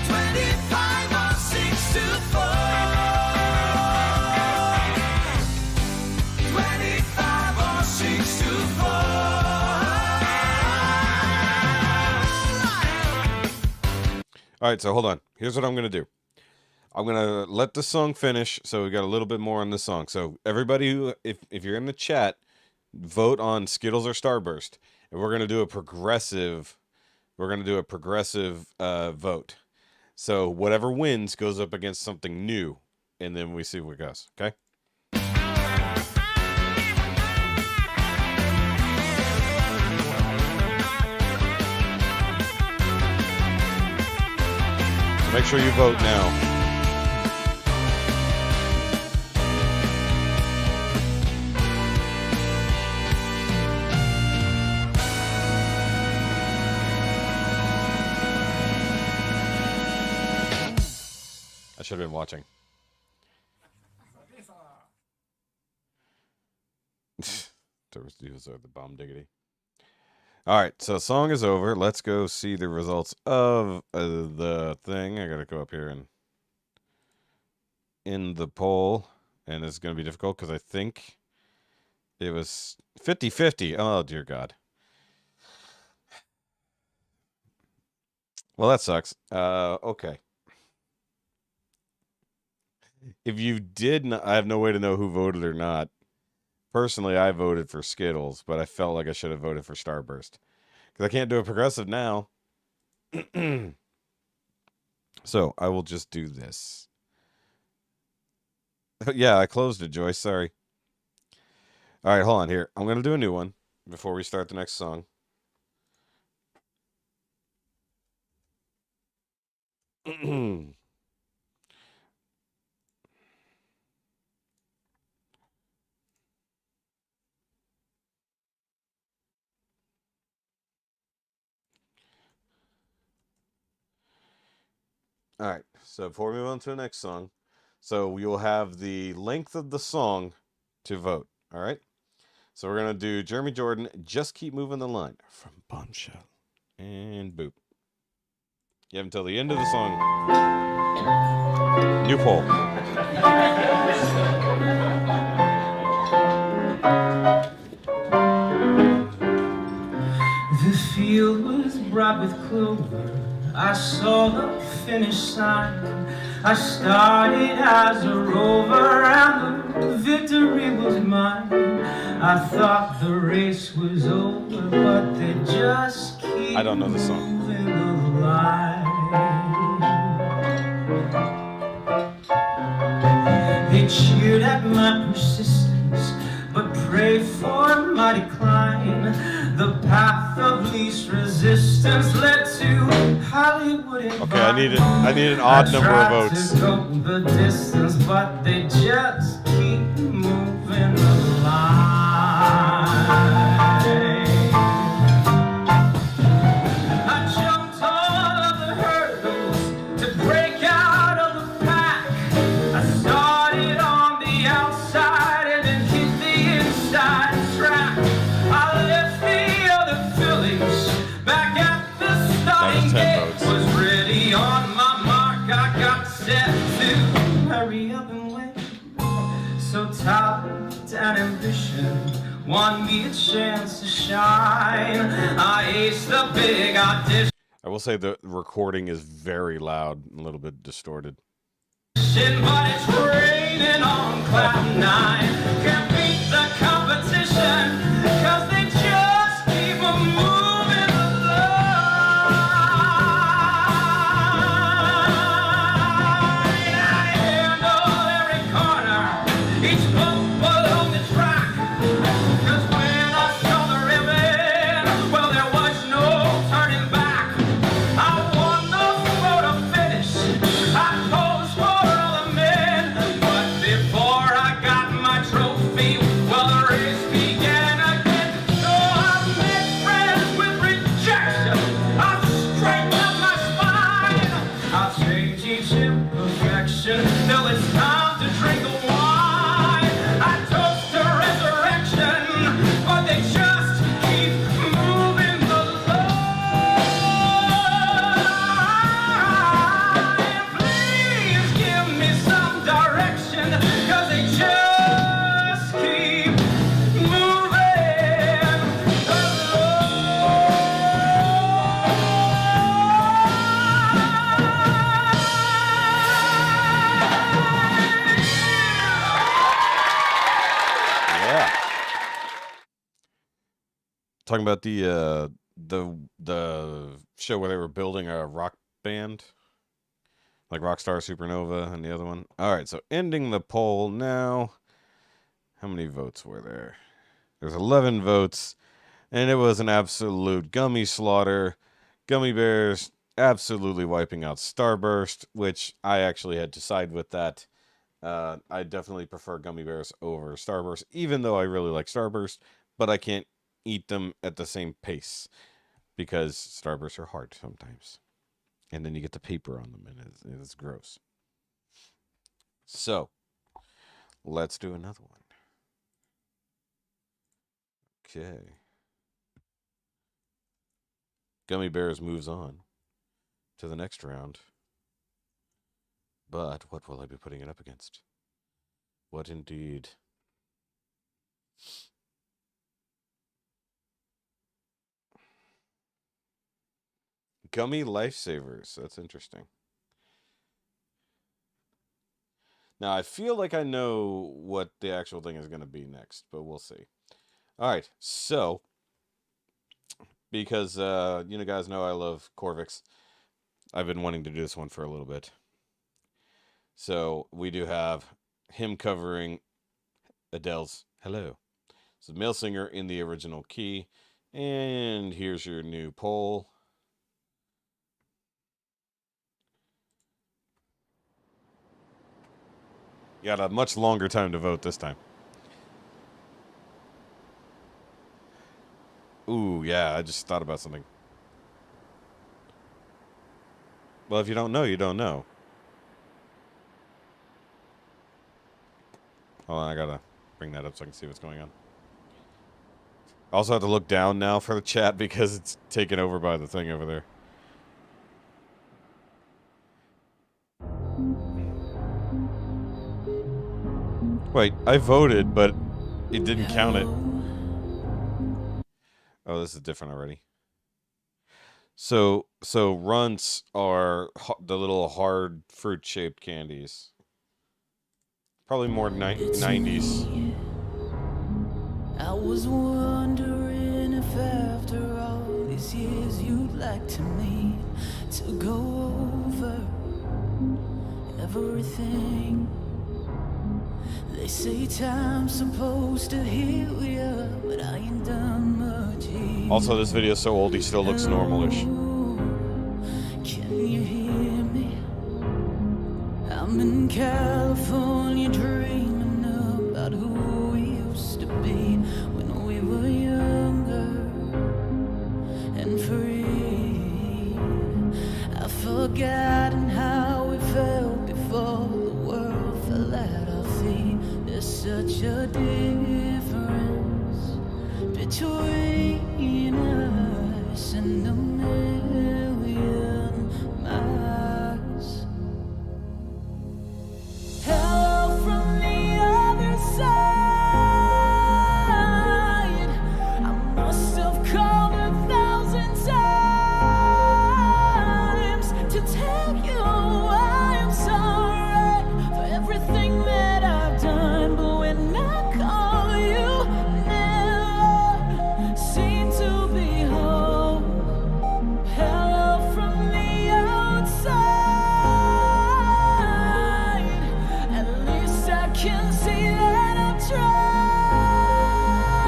Speaker 2: 25 or 6 to 4. 25 or 6 to 4.
Speaker 1: All right, so hold on. Here's what I'm going to do. I'm going to let the song finish, so we got a little bit more on the song. So everybody who, if you're in the chat, vote on Skittles or Starburst. And we're going to do a progressive vote. So whatever wins goes up against something new, and then we see what goes. Okay. So make sure you vote now. I should have been watching. The bomb diggity. All right, so song is over. Let's go see the results of the thing. I gotta go up here and in the poll, and it's gonna be difficult because I think it was 50-50. Oh dear God. Well, that sucks. Okay. If you did not, I have no way to know who voted or not. Personally, I voted for Skittles, but I felt like I should have voted for Starburst. Because I can't do a progressive now. So, I will just do this. Yeah, I closed it, Joyce. Sorry. All right, hold on here. I'm going to do a new one before we start the next song. All right, so before we move on to the next song, so we will have the length of the song to vote. All right, so we're gonna do Jeremy Jordan, Just Keep Moving the Line from Bombshell, and boop. You have until the end of the song. New poll.
Speaker 2: The field was bright with clover. I saw the finish sign. I started as a rover and the victory was mine. I thought the race was over, but they just keep
Speaker 1: I don't know the song.
Speaker 2: moving the line. They cheered at my persistence, but prayed for my decline. The path of least resistance led to Hollywood.
Speaker 1: Okay, I need an odd number of votes.
Speaker 2: To go the distance, but they just keep moving the line. I jumped all of the hurdles to break out of the pack. I started on the outside and then hit the inside track. I left the other Phillies back at the starting gate. Was ready on my mark. I got set to hurry up and wait. So talent and ambition won me a chance to shine. I aced the big audition.
Speaker 1: I will say the recording is very loud, a little bit distorted.
Speaker 2: But it's raining on cloud nine. Can't beat the competition, cause they just keep moving the line. I handle every corner, each bump along the track. Cause when I saw the ribbon, well, there was no turning back. I won the photo finish. I posed for all the men, but before I got my trophy, well, the race began again. So I made friends with rejection. I straightened up my spine. I'll change each imperfection till it's time to drink the wine. I toast to resurrection, but they just keep moving the line. Please give me some direction, cause they just keep moving the
Speaker 1: Yeah. Talking about the show where they were building a rock band. Like Rockstar Supernova and the other one. All right, so ending the poll now. How many votes were there? There's 11 votes, and it was an absolute gummy slaughter. Gummy bears absolutely wiping out Starburst, which I actually had to side with that. I definitely prefer gummy bears over Starburst, even though I really like Starburst, but I can't eat them at the same pace because Starbursts are hard sometimes. And then you get the paper on them, and it's gross. So, let's do another one. Okay. Gummy Bears moves on to the next round. But what will I be putting it up against? What indeed? Gummy Lifesavers. That's interesting. Now, I feel like I know what the actual thing is going to be next, but we'll see. All right, so, because you guys know I love Corvix, I've been wanting to do this one for a little bit. So, we do have him covering Adele's Hello. So, male singer in the original key. And here's your new poll. You got a much longer time to vote this time. Ooh, yeah, I just thought about something. Well, if you don't know, you don't know. Hold on, I gotta bring that up so I can see what's going on. I also have to look down now for the chat because it's taken over by the thing over there. Wait, I voted, but it didn't count it. Oh, this is different already. So runts are the little hard fruit-shaped candies. Probably more 90s.
Speaker 5: I was wondering if after all these years you'd like to meet to go over everything. They say time's supposed to heal you, but I ain't done much healing.
Speaker 1: Also, this video is so old, he still looks normalish.
Speaker 5: Can you hear me? I'm in California dreaming about who we used to be when we were younger and free. I've forgotten how we felt before the world fell at our feet. There's such a difference between us and a million miles. Hello from the other side. I must have called 1,000 times to tell you I'm sorry for everything that I've done. But when I call, you never seem to be home. Hello from the outside. At least I can see that I've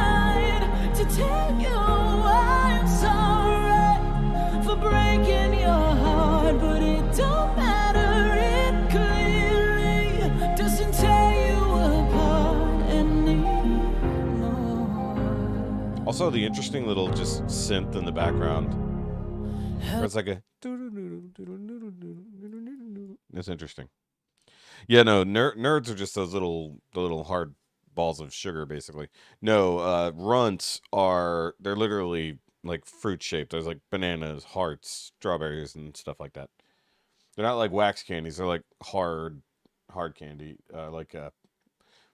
Speaker 5: tried to tell you I'm sorry for breaking your heart, but it don't matter. It clearly doesn't tear you apart anymore.
Speaker 1: Also, the interesting little just synth in the background. Where it's like a... It's interesting. Yeah, no, nerds are just those the little hard balls of sugar, basically. No, runts are... They're literally like fruit-shaped. There's like bananas, hearts, strawberries, and stuff like that. They're not like wax candies. They're like hard candy.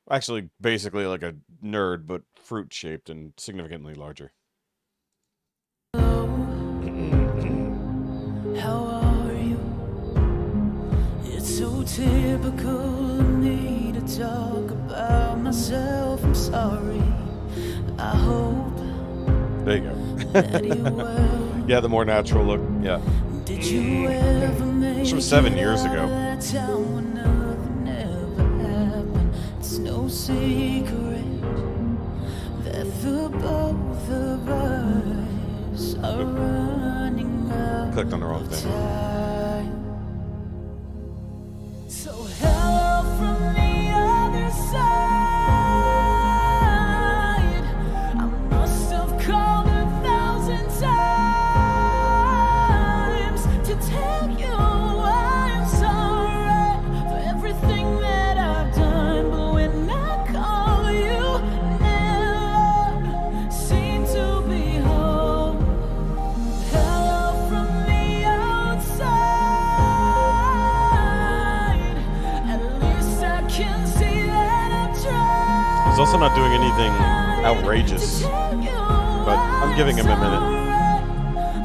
Speaker 1: Actually, basically like a nerd, but fruit-shaped and significantly larger.
Speaker 5: How are you? It's so typical of me to talk about myself. I'm sorry. I hope
Speaker 1: There you go.
Speaker 5: that you well.
Speaker 1: Yeah, the more natural look. Yeah.
Speaker 5: Did you ever make
Speaker 1: This was 7 years
Speaker 5: it
Speaker 1: ago.
Speaker 5: out that time when nothing ever happened. It's no secret that the both of us are running out
Speaker 1: Clicked on the wrong
Speaker 5: of
Speaker 1: thing.
Speaker 5: time. So hello from the other side. I must have called 1,000 times to tell you I'm sorry for everything that I've done. But when I call you, never seem to be home. Hello from the outside. At least I can see that I've tried.
Speaker 1: He's also not doing anything outrageous, but I'm giving him a minute.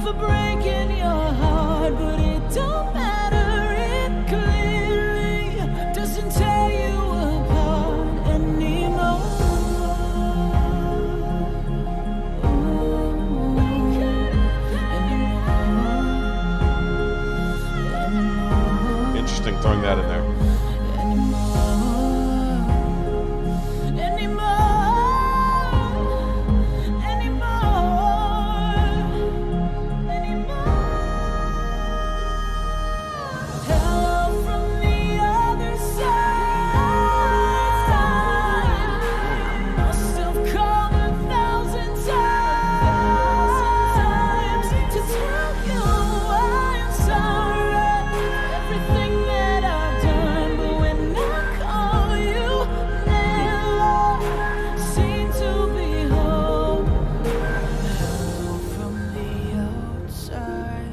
Speaker 5: For breaking your heart, but it don't matter. It clearly doesn't tear you apart anymore.
Speaker 1: Interesting throwing that in there.
Speaker 5: Hello from the other side. Must have called 1,000 times to tell you I'm sorry for everything that I've done. But when I call you, never seem to be home. Hello from the outside.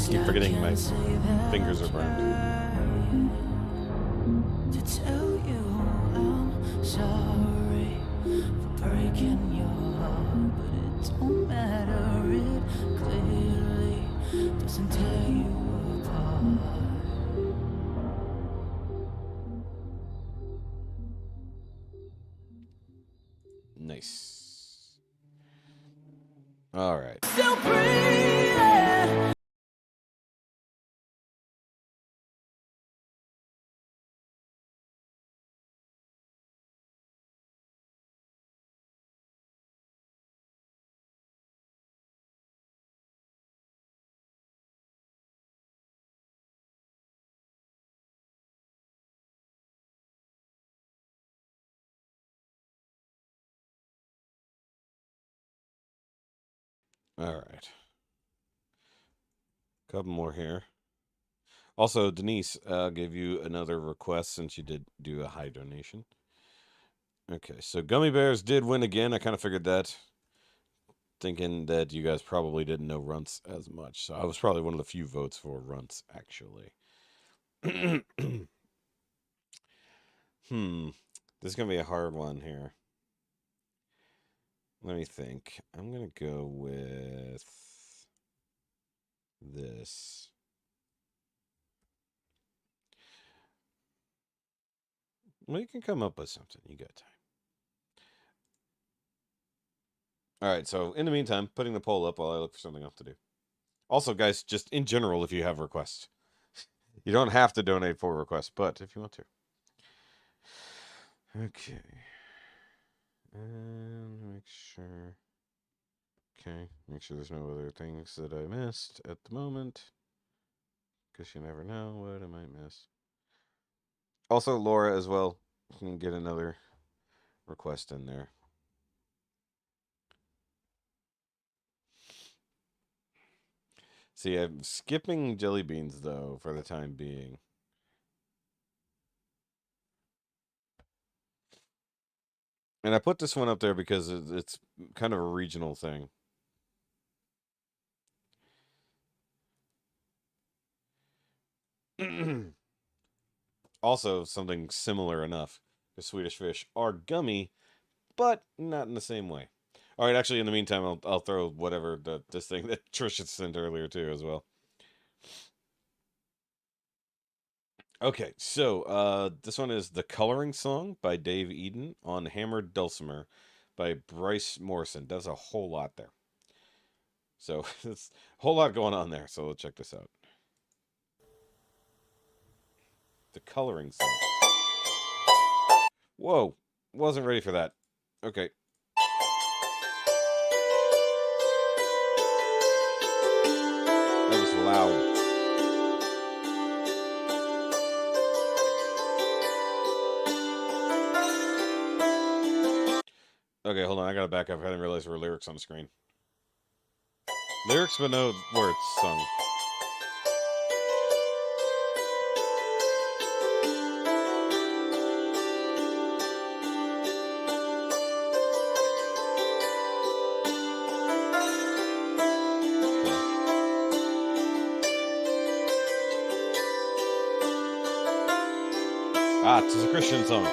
Speaker 1: Keep forgetting my fingers are burned.
Speaker 5: To tell you I'm sorry for breaking your heart, but it don't matter. It clearly doesn't tear you apart.
Speaker 1: Nice. All right.
Speaker 5: Still breathing.
Speaker 1: All right. Couple more here. Also, Denise gave you another request since you did do a high donation. Okay, so Gummy Bears did win again. I kind of figured that, thinking that you guys probably didn't know Runts as much. So I was probably one of the few votes for Runts, actually. This is going to be a hard one here. Let me think. I'm going to go with this. Well, you can come up with something. You got time. All right, so in the meantime, putting the poll up while I look for something else to do. Also, guys, just in general, if you have requests, you don't have to donate for requests, but if you want to. Okay. And make sure. Okay, make sure there's no other things that I missed at the moment. Because you never know what I might miss. Also, Laura as well. You can get another request in there. See, I'm skipping jelly beans, though, for the time being. And I put this one up there because it's kind of a regional thing. Also, something similar enough. The Swedish Fish are gummy, but not in the same way. All right, actually, in the meantime, I'll throw whatever this thing that Trisha sent earlier too as well. Okay, so this one is The Coloring Song by Dave Eden on Hammered Dulcimer by Bryce Morrison. Does a whole lot there. So it's a whole lot going on there, so let's check this out. The coloring song. Whoa. Wasn't ready for that. Okay. That was loud. Okay, hold on. I gotta back up. I didn't realize there were lyrics on the screen. Lyrics, but no words sung. Ah, it's a Christian song.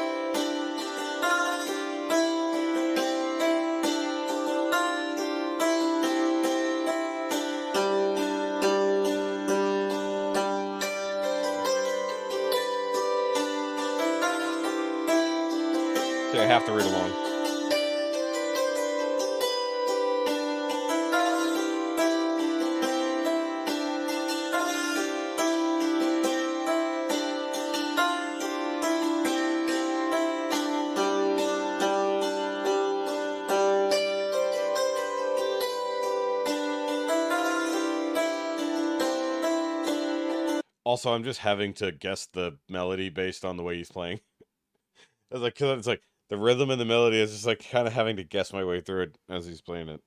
Speaker 1: So I have to read along. Also, I'm just having to guess the melody based on the way he's playing. It's like, 'cause it's like the rhythm and the melody is just like kind of having to guess my way through it as he's playing it.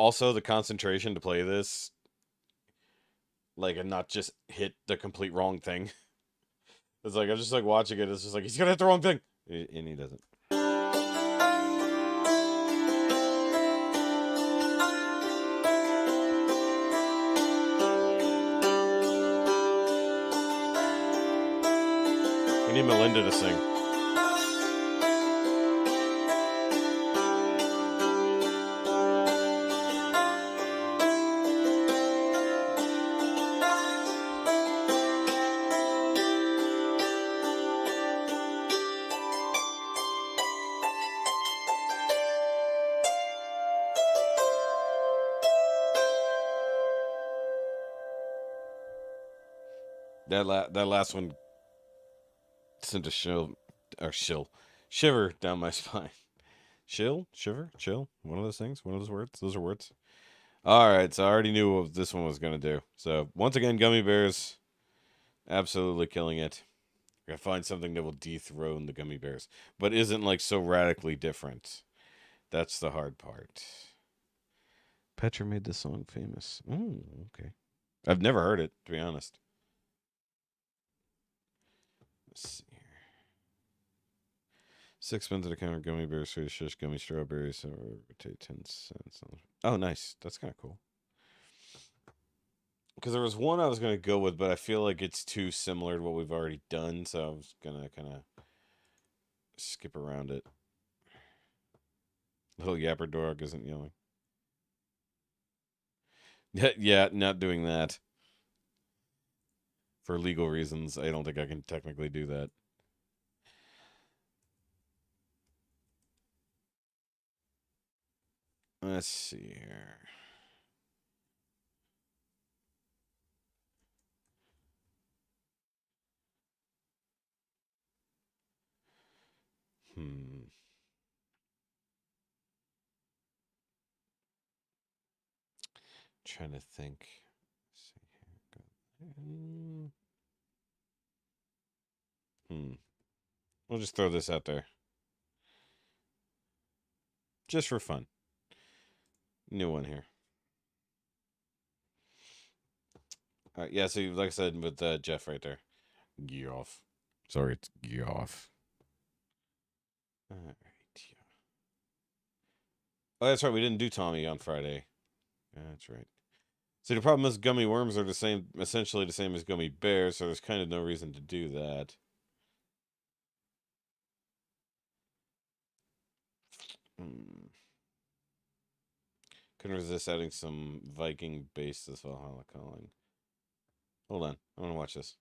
Speaker 1: Also, the concentration to play this, like, and not just hit the complete wrong thing. It's like, I'm just like watching it. It's just like, he's gonna hit the wrong thing. And he doesn't. We need Melinda to sing. That last one sent a shiver down my spine. Shiver, chill. One of those things. One of those words. Those are words. All right, so I already knew what this one was gonna do. So once again, gummy bears, absolutely killing it. I gotta find something that will dethrone the gummy bears, but isn't like so radically different. That's the hard part. Petra made this song famous. Oh, okay. I've never heard it, to be honest. Let's see here. 6 pence at a counter, gummy bears, Swedish fish, gummy strawberries, or take 10 cents. Oh, nice. That's kind of cool. Because there was one I was going to go with, but I feel like it's too similar to what we've already done, so I was going to kind of skip around it. Little yapper dog isn't yelling. Yeah, not doing that. For legal reasons, I don't think I can technically do that. Let's see here. Trying to think. Let's see here. We'll just throw this out there. Just for fun. New one here. All right, yeah, so like I said with Jeff right there. Gear off. Sorry, it's gear off. All right, yeah. Oh, that's right. We didn't do Tommy on Friday. Yeah, that's right. See, the problem is gummy worms are the same, essentially the same as gummy bears, so there's kind of no reason to do that. Couldn't resist adding some Viking bass as Valhalla calling. Hold on, I want to watch this.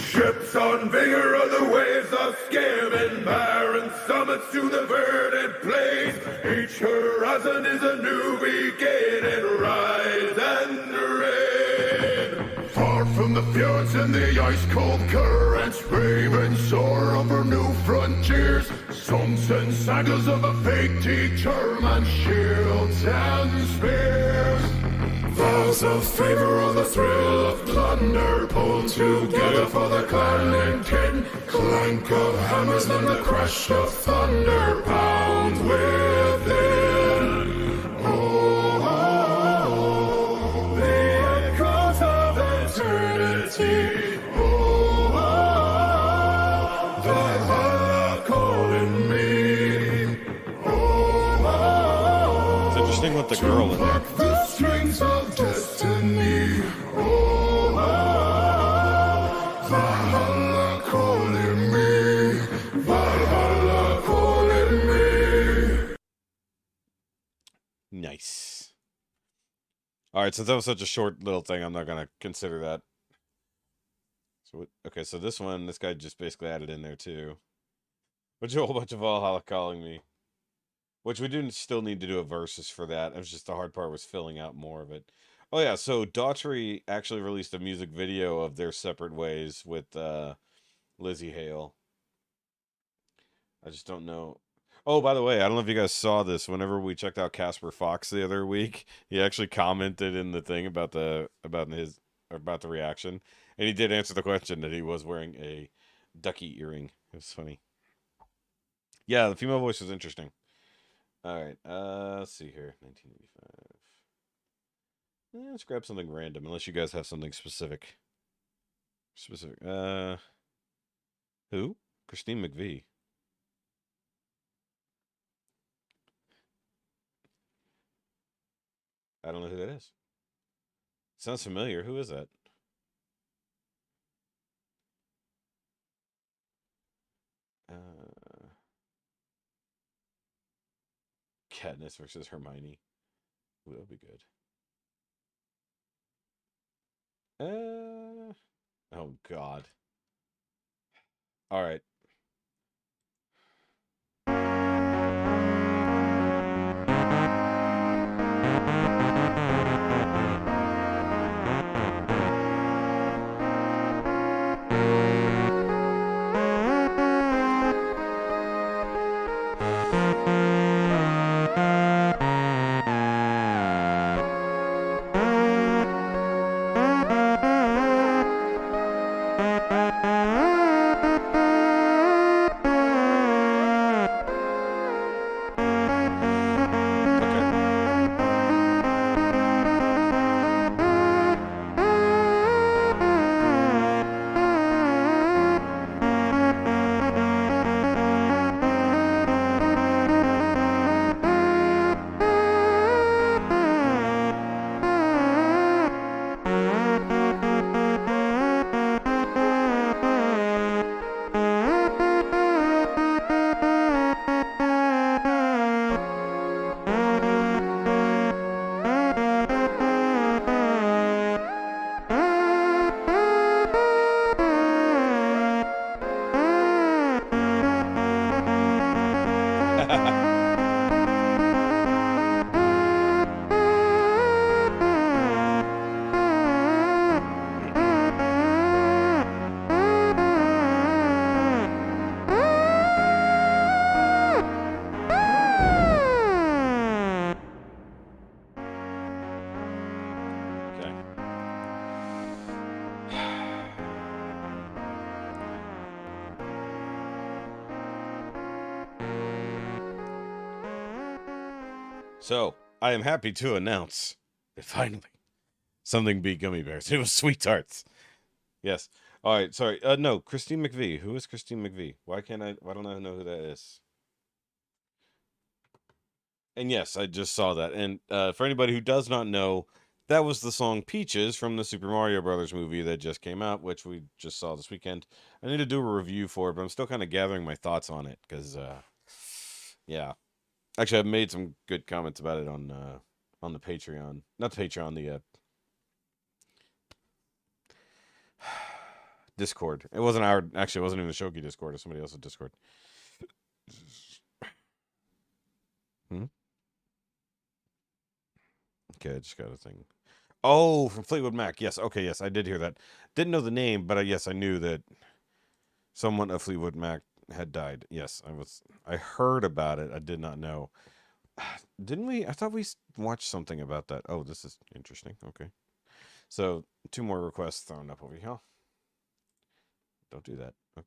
Speaker 6: Ships on vigor of the waves of skimming barren summits to the verdant plains. Each horizon is a new beginning, rise and rain. Far from the fjords and the ice-cold currents, brave and soar over new frontiers. Songs and sagas of a fate determined, shields and spears. Vows of favor or the thrill of plunder, pulled together for the clan and kin. Clank of hammers, then the crash of thunder, pound within. Oh, oh, oh, the echoes of eternity. Oh, oh, Valhalla calling me. Oh, oh,
Speaker 1: It's interesting with the girl in there.
Speaker 6: the strings of destiny. Oh, oh, Valhalla calling me. Valhalla calling me.
Speaker 1: Nice. All right, since that was such a short little thing, I'm not gonna consider that. So okay, so this one, this guy just basically added in there too, which a whole bunch of Valhalla calling me. Which we do still need to do a versus for that. It was just the hard part was filling out more of it. Oh yeah, so Daughtry actually released a music video of their separate ways with Lizzie Hale. I just don't know. Oh, by the way, I don't know if you guys saw this. Whenever we checked out Casper Fox the other week, he actually commented in the thing about the reaction, and he did answer the question that he was wearing a ducky earring. It was funny. Yeah, the female voice was interesting. All right, let's see here. 1985. Let's grab something random, unless you guys have something specific. Who? Christine McVie. I don't know who that is. Sounds familiar. Who is that? Katniss versus Hermione. Ooh, that'll be good. Oh God. All right. So, I am happy to announce that finally something beat gummy bears. It was Sweet Tarts. Yes. All right. Sorry. No, Christine McVie. Who is Christine McVie? Why don't I know who that is? And yes, I just saw that. And for anybody who does not know, that was the song Peaches from the Super Mario Brothers movie that just came out, which we just saw this weekend. I need to do a review for it, but I'm still kind of gathering my thoughts on it because, yeah. Actually, I've made some good comments about it on the Patreon. Not the Patreon, the Discord. It wasn't actually, it wasn't even the Shogi Discord. It was somebody else's Discord. Okay, I just got a thing. Oh, from Fleetwood Mac. Yes. Okay. Yes, I did hear that. Didn't know the name, but yes, I knew that someone of Fleetwood Mac had died. Yes, I heard about it. I did not know. Didn't we? I thought we watched something about that. Oh, this is interesting. Okay. So 2 more requests thrown up over here. Don't do that. Okay.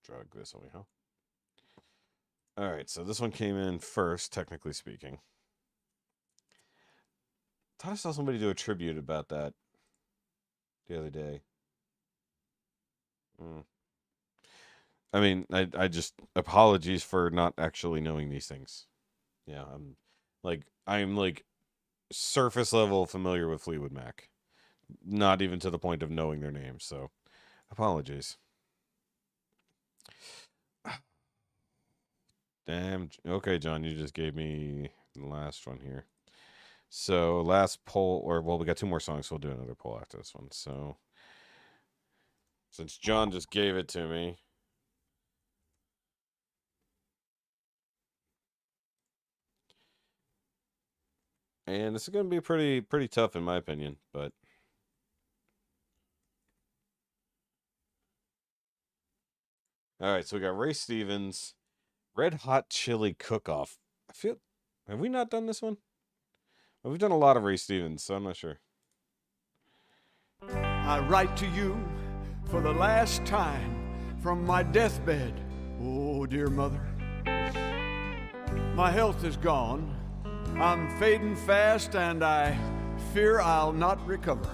Speaker 1: Drag this over here. All right. So this one came in first, technically speaking. Thought I saw somebody do a tribute about that the other day. I mean, I just apologies for not actually knowing these things. Yeah, I'm like surface level familiar with Fleetwood Mac, not even to the point of knowing their names. So, apologies. Damn. Okay, John, you just gave me the last one here. So last poll, or well, we got 2 more songs, so we'll do another poll after this one. So since John just gave it to me, and this is going to be pretty tough in my opinion, but all right. So we got Ray Stevens, Red Hot Chili Cook-Off. Have we not done this one? Well, we've done a lot of Ray Stevens, so I'm not sure.
Speaker 7: I write to you for the last time from my deathbed. Oh, dear mother. My health is gone. I'm fading fast and I fear I'll not recover.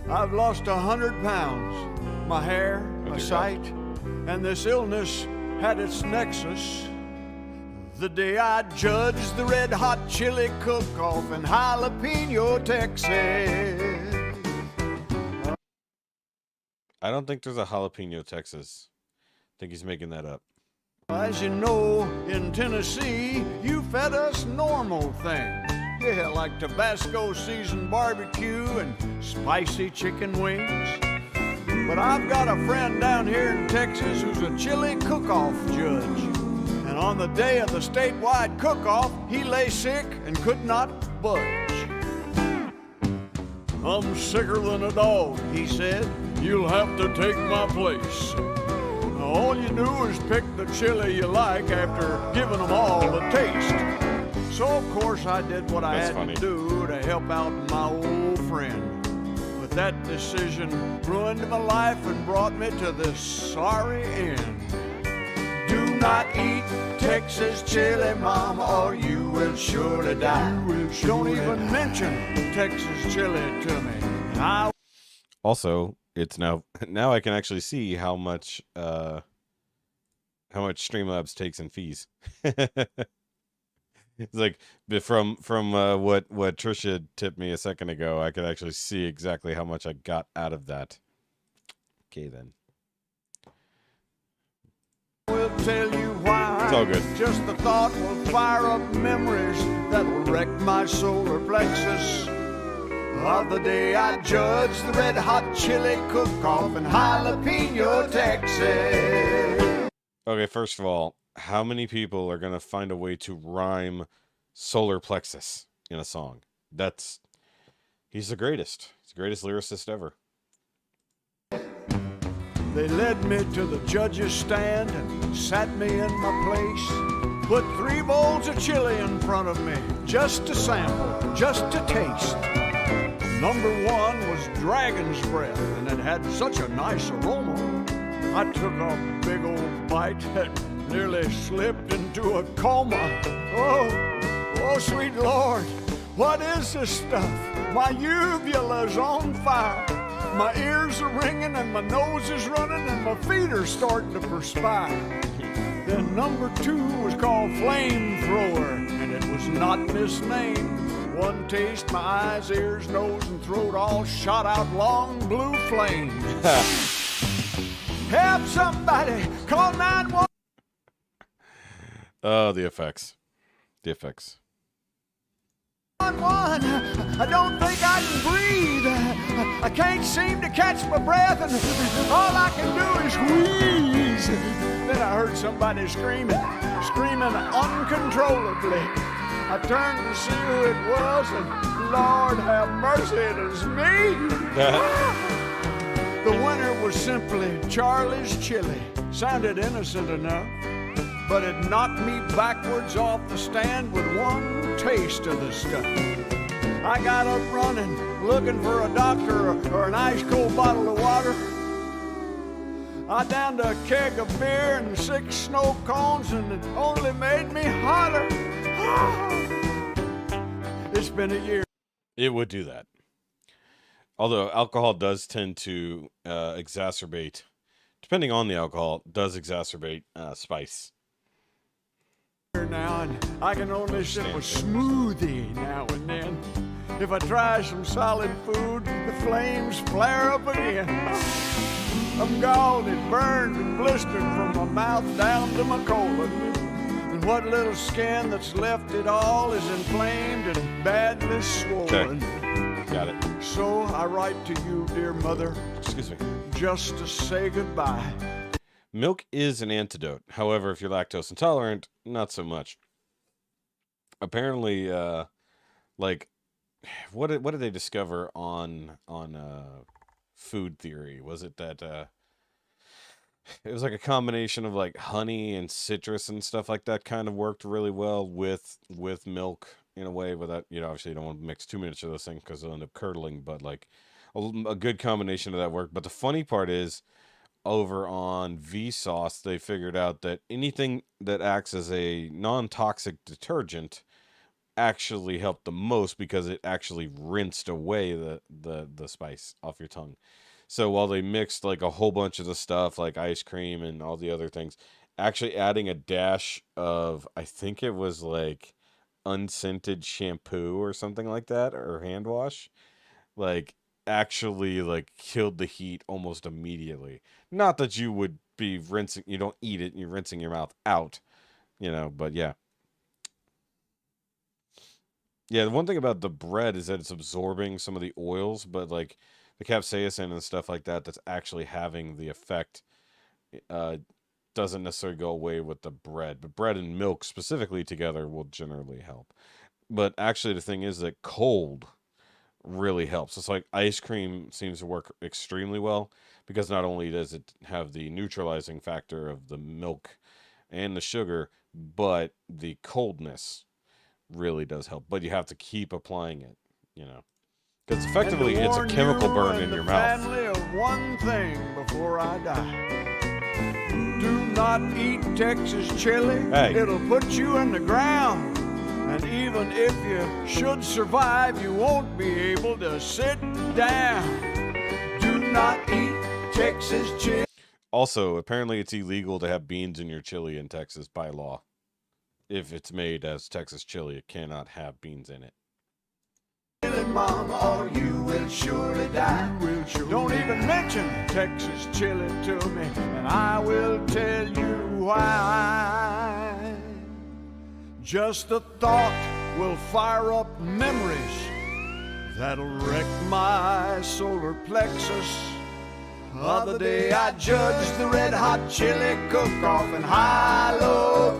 Speaker 7: I've lost 100 pounds. My hair, my sight, and this illness had its nexus the day I judged the Red Hot Chili Cook-Off in Jalapeno, Texas.
Speaker 1: I don't think there's a Jalapeno, Texas. I think he's making that up.
Speaker 7: As you know, in Tennessee, you fed us normal things. Yeah, like Tabasco seasoned barbecue and spicy chicken wings. But I've got a friend down here in Texas who's a chili cook-off judge. And on the day of the statewide cook-off, he lay sick and could not budge. I'm sicker than a dog, he said. You'll have to take my place. Now, all you do is pick the chili you like after giving them all a taste. So, of course, I did what I had to do to help out my old friend. But that decision ruined my life and brought me to this sorry end. Do not eat Texas chili, Mama, or you will surely die. Don't even mention Texas chili to me.
Speaker 1: Also, it's now I can actually see how much Streamlabs takes in fees. It's like from what Trisha tipped me a second ago, I could actually see exactly how much I got out of that. Okay then.
Speaker 7: Will tell you why.
Speaker 1: It's all good.
Speaker 7: Just the thought will fire up memories that will wreck my solar plexus. Of the day I judged the Red Hot Chili Cook-Off in Jalapeno, Texas.
Speaker 1: Okay, first of all, how many people are gonna find a way to rhyme solar plexus in a song? He's the greatest. He's the greatest lyricist ever.
Speaker 7: They led me to the judge's stand and sat me in my place. Put 3 bowls of chili in front of me, just to sample, just to taste. Number 1 was dragon's breath, and it had such a nice aroma. I took a big old bite that nearly slipped into a coma. Oh, sweet Lord, what is this stuff? My uvula's on fire. My ears are ringing and my nose is running and my feet are starting to perspire. Then number 2 was called Flamethrower, and it was not misnamed. One taste, my eyes, ears, nose, and throat all shot out long blue flames. Help somebody, call 911.
Speaker 1: Oh, the effects. The effects.
Speaker 7: I don't think I can breathe. I can't seem to catch my breath, and all I can do is wheeze. Then I heard somebody screaming uncontrollably. I turned to see who it was, and Lord have mercy, it was me. The winner was simply Charlie's Chili. Sounded innocent enough, but it knocked me backwards off the stand with one taste of the stuff. I got up running, looking for a doctor or an ice-cold bottle of water. I downed a keg of beer and 6 snow cones, and it only made me hotter. It's been a year.
Speaker 1: It would do that. Although alcohol does tend to exacerbate, depending on the alcohol, does exacerbate spice.
Speaker 7: Now, and I can only sip a smoothie now and then. If I try some solid food, the flames flare up again. I'm galled and burned and blistered from my mouth down to my colon. And what little skin that's left it all is inflamed and badly swollen.
Speaker 1: Okay. Got it.
Speaker 7: So I write to you, dear mother,
Speaker 1: Excuse me.
Speaker 7: just to say goodbye.
Speaker 1: Milk is an antidote. However, if you're lactose intolerant, not so much. Apparently, like, what did they discover on food theory? Was it that it was like a combination of like honey and citrus and stuff like that kind of worked really well with milk in a way, without, obviously you don't want to mix too much of those things because they'll end up curdling, but like a good combination of that worked. But the funny part is, over on Vsauce, they figured out that anything that acts as a non-toxic detergent actually helped the most, because it actually rinsed away the spice off your tongue. So while they mixed like a whole bunch of the stuff like ice cream and all the other things, actually adding a dash of, I think it was like unscented shampoo or something like that, or hand wash, like actually like killed the heat almost immediately. Not that you would be rinsing, you don't eat it, you're rinsing your mouth out, but yeah. Yeah, the one thing about the bread is that it's absorbing some of the oils, but like the capsaicin and stuff like that that's actually having the effect doesn't necessarily go away with the bread. But bread and milk specifically together will generally help. But actually the thing is that cold really helps. It's like ice cream seems to work extremely well, because not only does it have the neutralizing factor of the milk and the sugar, but the coldness really does help. But you have to keep applying it, because effectively it's a chemical burn in your mouth.
Speaker 7: Family of one thing before I die. Do not eat Texas chili.
Speaker 1: Hey.
Speaker 7: It'll put you in the ground. And even if you should survive, you won't be able to sit down. Do not eat Texas chili.
Speaker 1: Also, apparently it's illegal to have beans in your chili in Texas by law. If it's made as Texas chili, it cannot have beans in it.
Speaker 7: Mama, or you will surely die. Don't even mention Texas chili to me, and I will tell you why. Just the thought will fire up memories that'll wreck my solar plexus. Other day I judged the red hot chili cook-off in Jalapeno,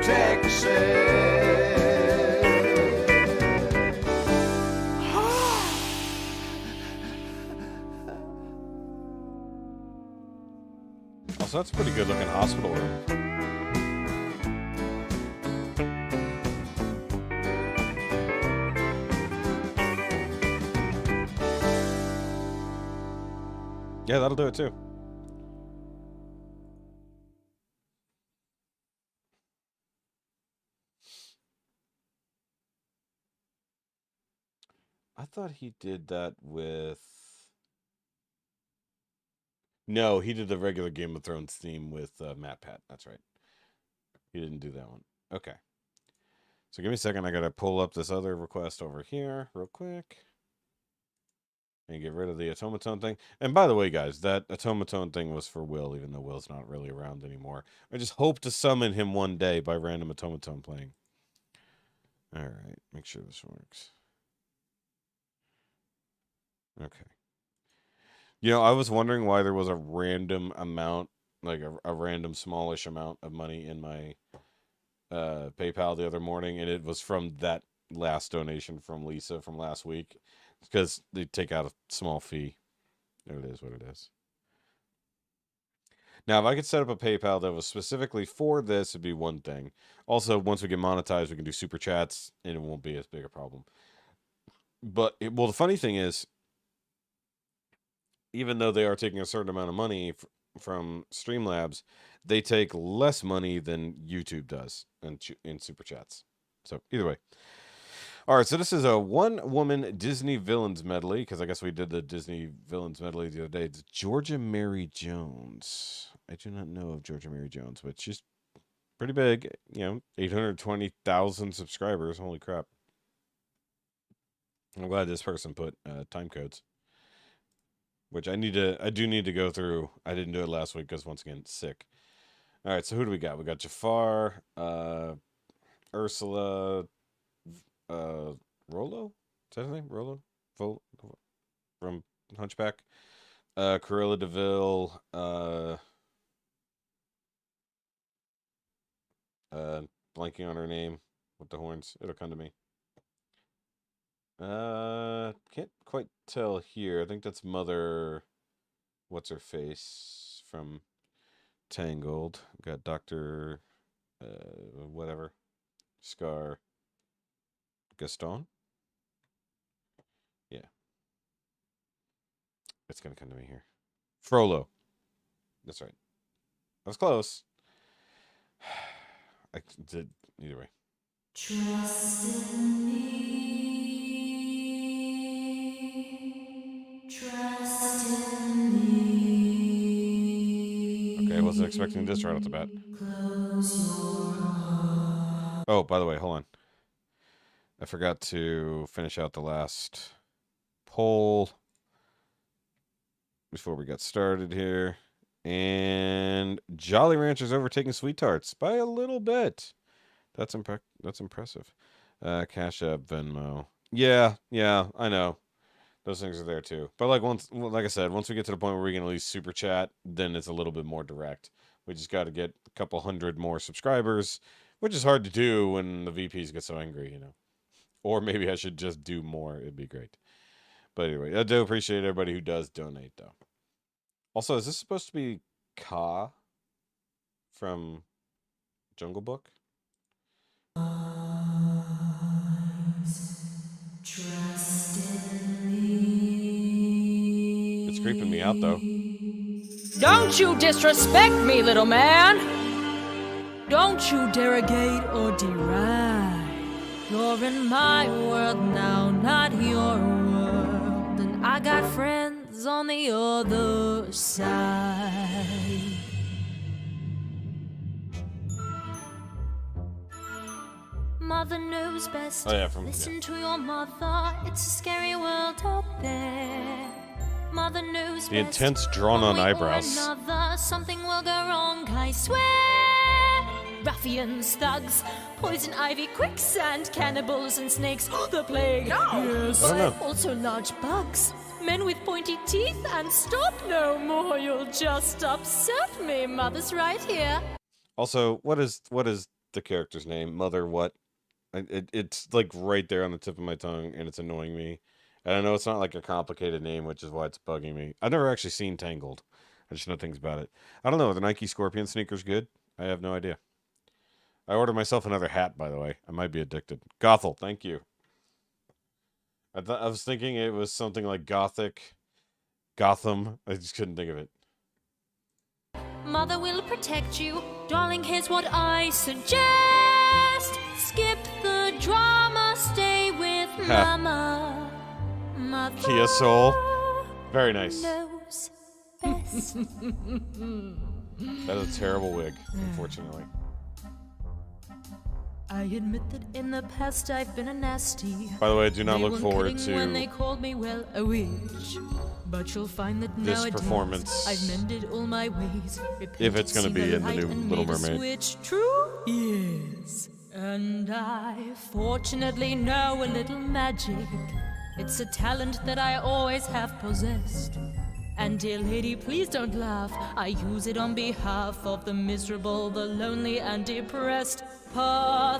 Speaker 7: Texas.
Speaker 1: Also, that's a pretty good looking hospital room. Yeah, that'll do it too. I thought he did that with... No, he did the regular Game of Thrones theme with Matt Pat. That's right. He didn't do that one. Okay. So give me a second. I got to pull up this other request over here real quick. And get rid of the automaton thing. And by the way, guys, that automaton thing was for Will, even though Will's not really around anymore. I just hope to summon him one day by random automaton playing. All right. Make sure this works. Okay. You know, I was wondering why there was a random amount, like a random smallish amount of money in my PayPal the other morning, and it was from that last donation from Lisa from last week, because they take out a small fee. There it is, what it is. Now, if I could set up a PayPal that was specifically for this, it'd be one thing. Also, once we get monetized, we can do super chats, and it won't be as big a problem. But, well, the funny thing is, even though they are taking a certain amount of money from Streamlabs, they take less money than YouTube does in super chats. So, either way. All right, so this is a one-woman Disney villains medley, because I guess we did the Disney villains medley the other day. It's Georgia Mary Jones. I do not know of Georgia Mary Jones, but she's pretty big. You know, 820,000 subscribers. Holy crap. I'm glad this person put time codes, which I do need to go through. I didn't do it last week because, once again, sick. All right, so who do we got? We got Jafar, Ursula, Rollo? Is that his name? Rollo? From Hunchback. Cruella DeVille. Blanking on her name with the horns. It'll come to me. Can't quite tell here. I think that's Mother. What's her face from Tangled? Got Dr. Whatever. Scar. Gaston? Yeah. It's going to come to me here. Frollo. That's right. I was close. I did either way.
Speaker 5: Trust in me. Trust in me.
Speaker 1: Okay, I wasn't expecting this right off the bat.
Speaker 5: Close your heart.
Speaker 1: Oh, by the way, hold on. I forgot to finish out the last poll before we got started here. And Jolly Rancher's overtaking Sweet Tarts by a little bit. That's impressive. Cash App, Venmo. Yeah, I know. Those things are there too. But like I said, once we get to the point where we can at least super chat, then it's a little bit more direct. We just got to get a couple hundred more subscribers, which is hard to do when the VPs get so angry, you know. Or maybe I should just do more. It'd be great. But anyway, I do appreciate everybody who does donate, though. Also, is this supposed to be Ka from Jungle Book?
Speaker 5: Trust in me.
Speaker 1: It's creeping me out, though.
Speaker 5: Don't you disrespect me, little man. Don't you derogate or deride. You're in my world now, not your world. And I got friends on the other side. Mother knows best.
Speaker 1: Oh, yeah,
Speaker 5: Listen to your mother. It's a scary world out there. Mother knows
Speaker 1: The
Speaker 5: best.
Speaker 1: intense drawn-on
Speaker 5: One way or
Speaker 1: eyebrows.
Speaker 5: another, something will go wrong, I swear. Ruffians, thugs, poison ivy, quicksand, cannibals, and snakes. The plague. Yes.
Speaker 1: I don't know.
Speaker 5: Also large bugs. Men with pointy teeth, and stop no more. You'll just upset me. Mother's right here.
Speaker 1: Also, what is the character's name? Mother what? It's like right there on the tip of my tongue, and it's annoying me. And I know it's not like a complicated name, which is why it's bugging me. I've never actually seen Tangled. I just know things about it. I don't know. Are the Nike Scorpion sneakers good? I have no idea. I ordered myself another hat, by the way. I might be addicted. Gothel, thank you. I was thinking it was something like Gothic, Gotham. I just couldn't think of it.
Speaker 5: Mother will protect you. Darling, here's what I suggest. Skip the drama, stay with Mama. Mother
Speaker 1: Kia Soul. Very nice.
Speaker 5: knows best.
Speaker 1: That is a terrible wig, unfortunately.
Speaker 5: I admit that in the past I've been a nasty.
Speaker 1: By the way, I do not
Speaker 5: They
Speaker 1: look
Speaker 5: weren't
Speaker 1: forward
Speaker 5: kidding when they
Speaker 1: to
Speaker 5: called me, well, a witch. But you'll find that
Speaker 1: this
Speaker 5: nowadays
Speaker 1: performance
Speaker 5: I've mended all my ways.
Speaker 1: if it's going to be in the new Little Mermaid.
Speaker 5: Switch. True? Yes. And I fortunately know a little magic. It's a talent that I always have possessed. And dear lady, please don't laugh. I use it on behalf of the miserable, the lonely, and depressed. Pathetic,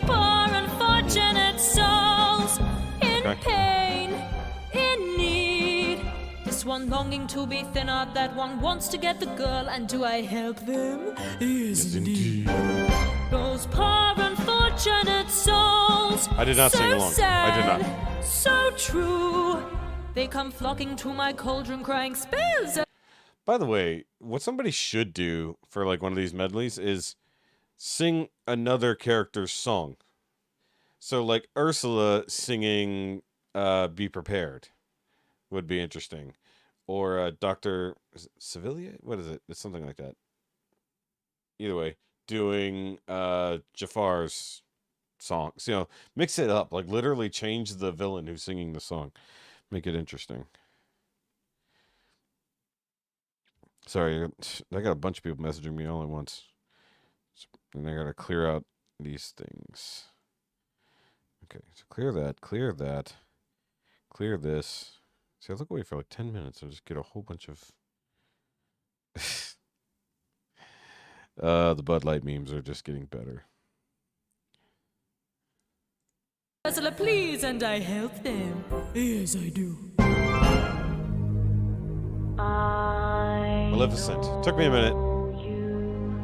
Speaker 5: poor, unfortunate souls in pain, in need. This one longing to be thinner, that one wants to get the girl, and do I help them? Yes, indeed. Those poor, unfortunate souls.
Speaker 1: I did not
Speaker 5: so
Speaker 1: sing along.
Speaker 5: Sad,
Speaker 1: I did not.
Speaker 5: So true. They come flocking to my cauldron, crying spells.
Speaker 1: By the way, what somebody should do for like one of these medleys is sing another character's song. So like Ursula singing Be Prepared would be interesting. Or Dr. Sevilla? What is it? It's something like that. Either way, doing Jafar's songs. You know, mix it up. Like literally change the villain who's singing the song. Make it interesting. Sorry, I got a bunch of people messaging me all at once. And I gotta clear out these things. Okay, so clear that, clear that, clear this. See, I look away for like 10 minutes and just get a whole bunch of... the Bud Light memes are just getting better.
Speaker 5: Ursula, please, and I help them. Yes, I do.
Speaker 1: Maleficent. Took me a minute.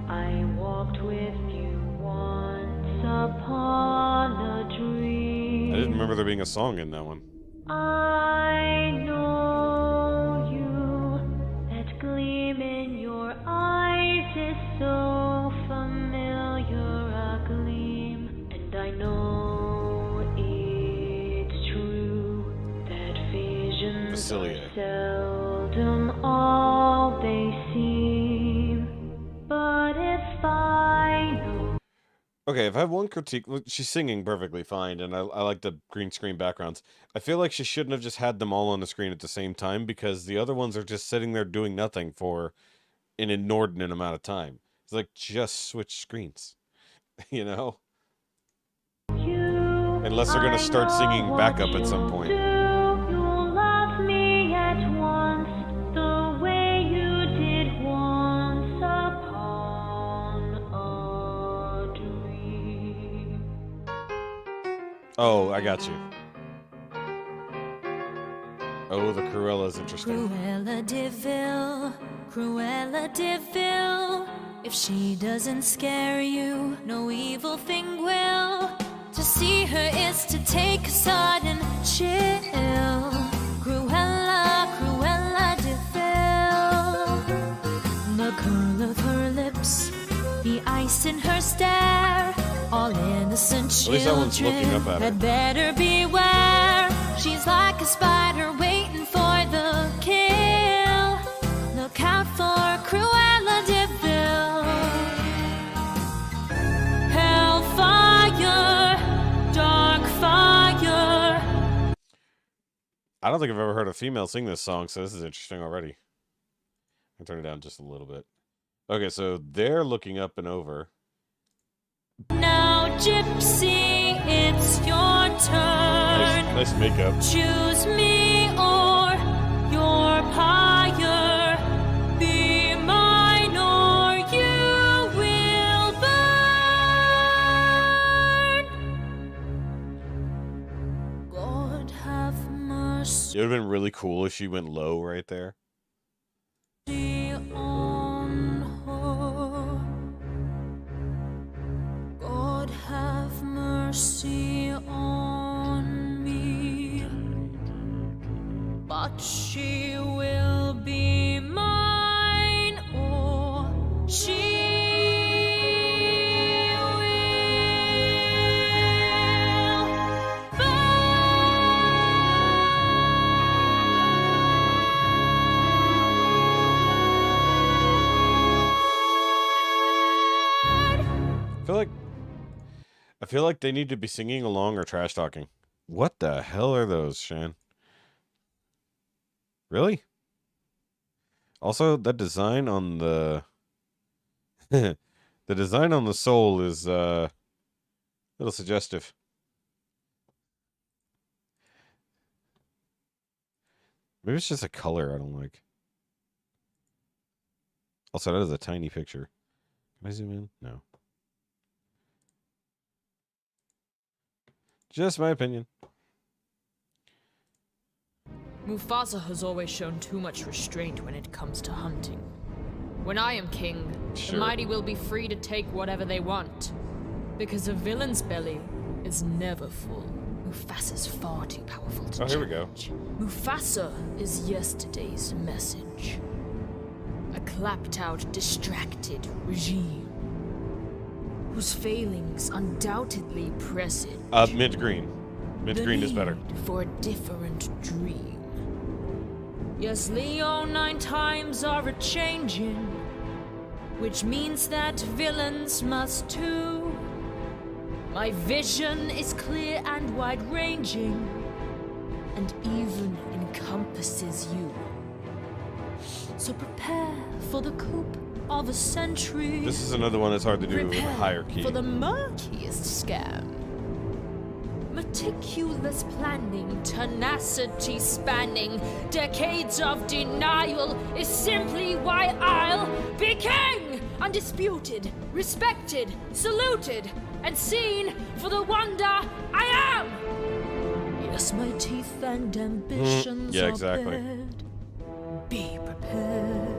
Speaker 5: I walked with you once upon a dream.
Speaker 1: I didn't remember there being a song in that one.
Speaker 5: I know you. That gleam in your eyes is so familiar, a gleam. And I know it's true that visions
Speaker 1: Basilia.
Speaker 5: are seldom all they seem. But if I know.
Speaker 1: Okay, if I have one critique, look, she's singing perfectly fine, and I like the green screen backgrounds. I feel like she shouldn't have just had them all on the screen at the same time, because the other ones are just sitting there doing nothing for an inordinate amount of time. It's like, just switch screens, you know? Unless they're going to start singing backup at some point.
Speaker 5: You'll love me at once, the way you did once upon a dream.
Speaker 1: Oh, I got you. Oh, the Cruella is interesting.
Speaker 5: Cruella de Vil, Cruella de Vil. If she doesn't scare you, no evil thing will. To see her is to take a sudden chill. Cruella, Cruella de Vil. The curl of her lips, the ice in her stare. All innocent
Speaker 1: At least that one's looking
Speaker 5: children
Speaker 1: up at her.
Speaker 5: had better beware. She's like a spider waiting for the kill. Look out for Cruella de Vil. Hellfire, dark fire.
Speaker 1: I don't think I've ever heard a female sing this song, so this is interesting already. I'll turn it down just a little bit. Okay, so they're looking up and over.
Speaker 5: Now, Gypsy, it's your turn.
Speaker 1: Nice makeup.
Speaker 5: Choose me or your pyre. Be mine or you will burn. God have mercy
Speaker 1: It would have been really cool if she went low right there.
Speaker 5: on her. God have mercy on me. But she will be mine, or she will
Speaker 1: I feel like they need to be singing along or trash talking. What the hell are those, Shan? Really? Also, that design on the the design on the soul is a little suggestive. Maybe it's just a color I don't like. Also, that is a tiny picture. Can I zoom in? No. Just my opinion.
Speaker 8: Mufasa has always shown too much restraint when it comes to hunting. When I am king,
Speaker 1: Sure.
Speaker 8: the mighty will be free to take whatever they want. Because a villain's belly is never full. Mufasa's far too powerful to
Speaker 1: Oh, here we go.
Speaker 8: challenge. Mufasa is yesterday's message. A clapped-out, distracted regime whose failings undoubtedly presage.
Speaker 1: Mint green. Mint green is better.
Speaker 8: need for a different dream. Yes, Leo 9 times are a-changing, which means that villains must too. My vision is clear and wide-ranging, and even encompasses you. So prepare for the coup of a century.
Speaker 1: This is another one that's hard to do with a
Speaker 8: Prepare
Speaker 1: higher key.
Speaker 8: for the murkiest scam. Meticulous planning, tenacity spanning, decades of denial is simply why I'll be king! Undisputed, respected, saluted, and seen for the wonder I am! Yes, my teeth and ambitions
Speaker 1: yeah,
Speaker 8: are
Speaker 1: exactly.
Speaker 8: bared. Be prepared.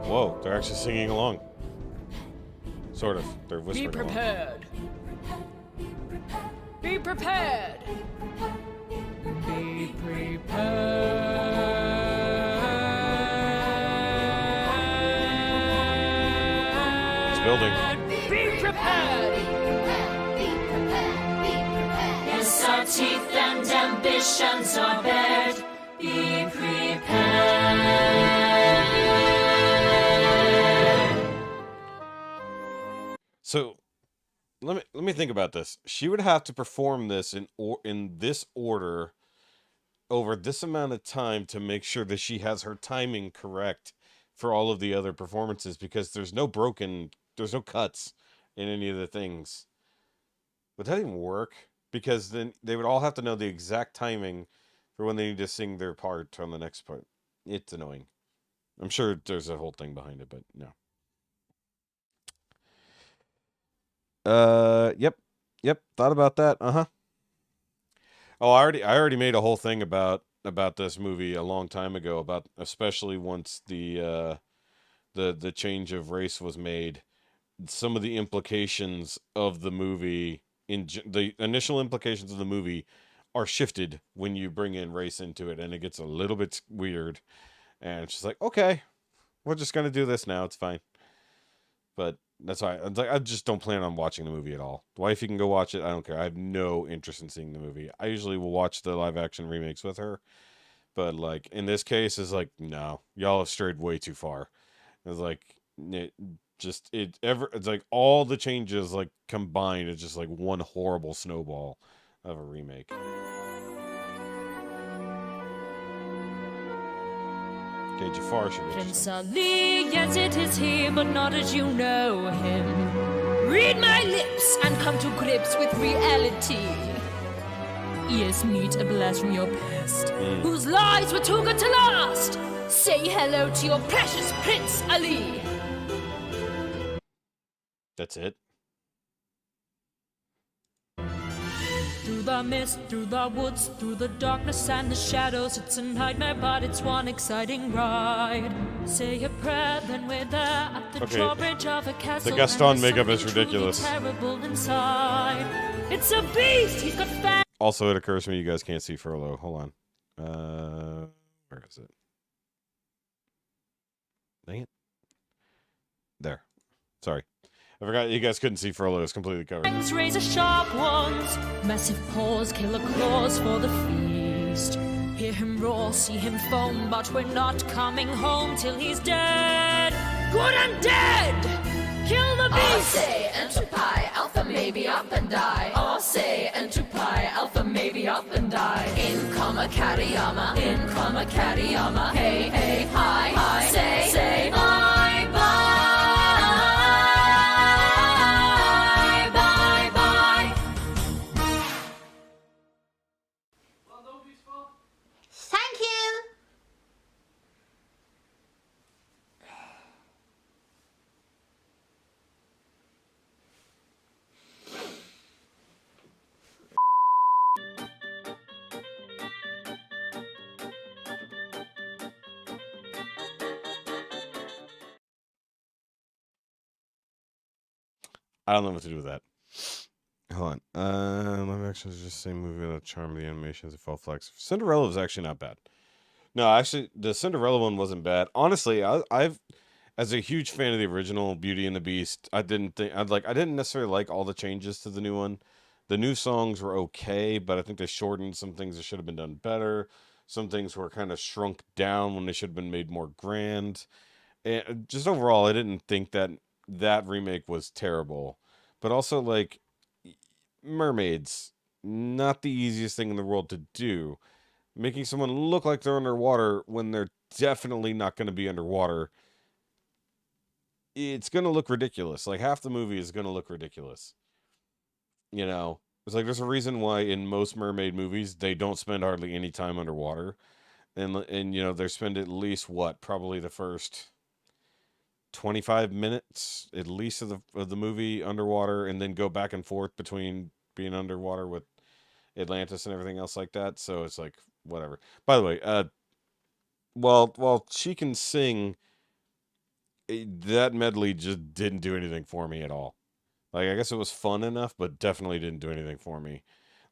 Speaker 1: Whoa, they're actually singing along. Sort of. They're
Speaker 8: Be
Speaker 1: whispering along.
Speaker 8: prepared. Be prepared. Be prepared.
Speaker 1: It's building.
Speaker 8: Be prepared. Yes, our teeth and ambitions are bared. Be prepared.
Speaker 1: So let me think about this. She would have to perform this in this order over this amount of time to make sure that she has her timing correct for all of the other performances, because there's no cuts in any of the things. Would that even work? Because then they would all have to know the exact timing for when they need to sing their part on the next part. It's annoying. I'm sure there's a whole thing behind it, but no. Yep. Thought about that. Uh-huh. Oh, I already made a whole thing about this movie a long time ago, about especially once the change of race was made. Some of the implications of the movie, the initial implications of the movie, are shifted when you bring in race into it, and it gets a little bit weird. And it's just like, okay, we're just gonna do this now. It's fine. But that's why I just don't plan on watching the movie at all. The wife, you can go watch it. I don't care. I have no interest in seeing the movie. I usually will watch the live action remakes with her, but like in this case, it's like, no, y'all have strayed way too far. It's like it's like all the changes like combined is just like one horrible snowball of a remake. Okay, Jafar should be
Speaker 8: Prince
Speaker 1: interesting.
Speaker 8: Ali, yes it is he, but not as you know him. Read my lips and come to grips with reality. Yes, meet a blast from your past, whose lies were too good to last. Say hello to your precious Prince Ali.
Speaker 1: That's it.
Speaker 8: Through the mist, through the woods, through the darkness and the shadows, it's a nightmare, but it's one exciting ride. Say a prayer, then we're there at the
Speaker 1: Okay.
Speaker 8: drawbridge of a castle.
Speaker 1: The Gaston
Speaker 8: and there's
Speaker 1: makeup is
Speaker 8: something truly
Speaker 1: ridiculous.
Speaker 8: terrible inside. It's a beast. He's got fangs.
Speaker 1: Also, it occurs to me you guys can't see Furlough. Hold on. Where is it? Dang it. There. Sorry. I forgot you guys couldn't see Furlough. It's completely covered.
Speaker 8: Razor sharp ones, massive paws, killer claws for the feast. Hear him roar, see him foam, but we're not coming home till he's dead. Good and dead! Kill the gonna be? I say enter pi, alpha maybe up and die. I say enter pi, alpha maybe up and die. In comma Katayama, in comma Katayama. Hey, hey, hi, hi. Say, bye, bye, bye, bye.
Speaker 9: Thank you.
Speaker 1: I don't know what to do with that. Hold on. Live action is just the same movie without charm. The animations, it felt flex. Cinderella was actually not bad. No, actually, the Cinderella one wasn't bad. Honestly, I've, as a huge fan of the original Beauty and the Beast, I didn't necessarily like all the changes to the new one. The new songs were okay, but I think they shortened some things that should have been done better. Some things were kind of shrunk down when they should have been made more grand. And just overall, I didn't think that that remake was terrible. But also, like, mermaids, not the easiest thing in the world to do. Making someone look like they're underwater when they're definitely not going to be underwater, it's going to look ridiculous. Like, half the movie is going to look ridiculous. You know? It's like, there's a reason why in most mermaid movies, they don't spend hardly any time underwater. And you know, they spend at least, probably the first 25 minutes, at least, of the movie underwater, and then go back and forth between being underwater with Atlantis and everything else like that. So it's like, whatever. By the way, while she can sing, that medley just didn't do anything for me at all. Like, I guess it was fun enough, but definitely didn't do anything for me.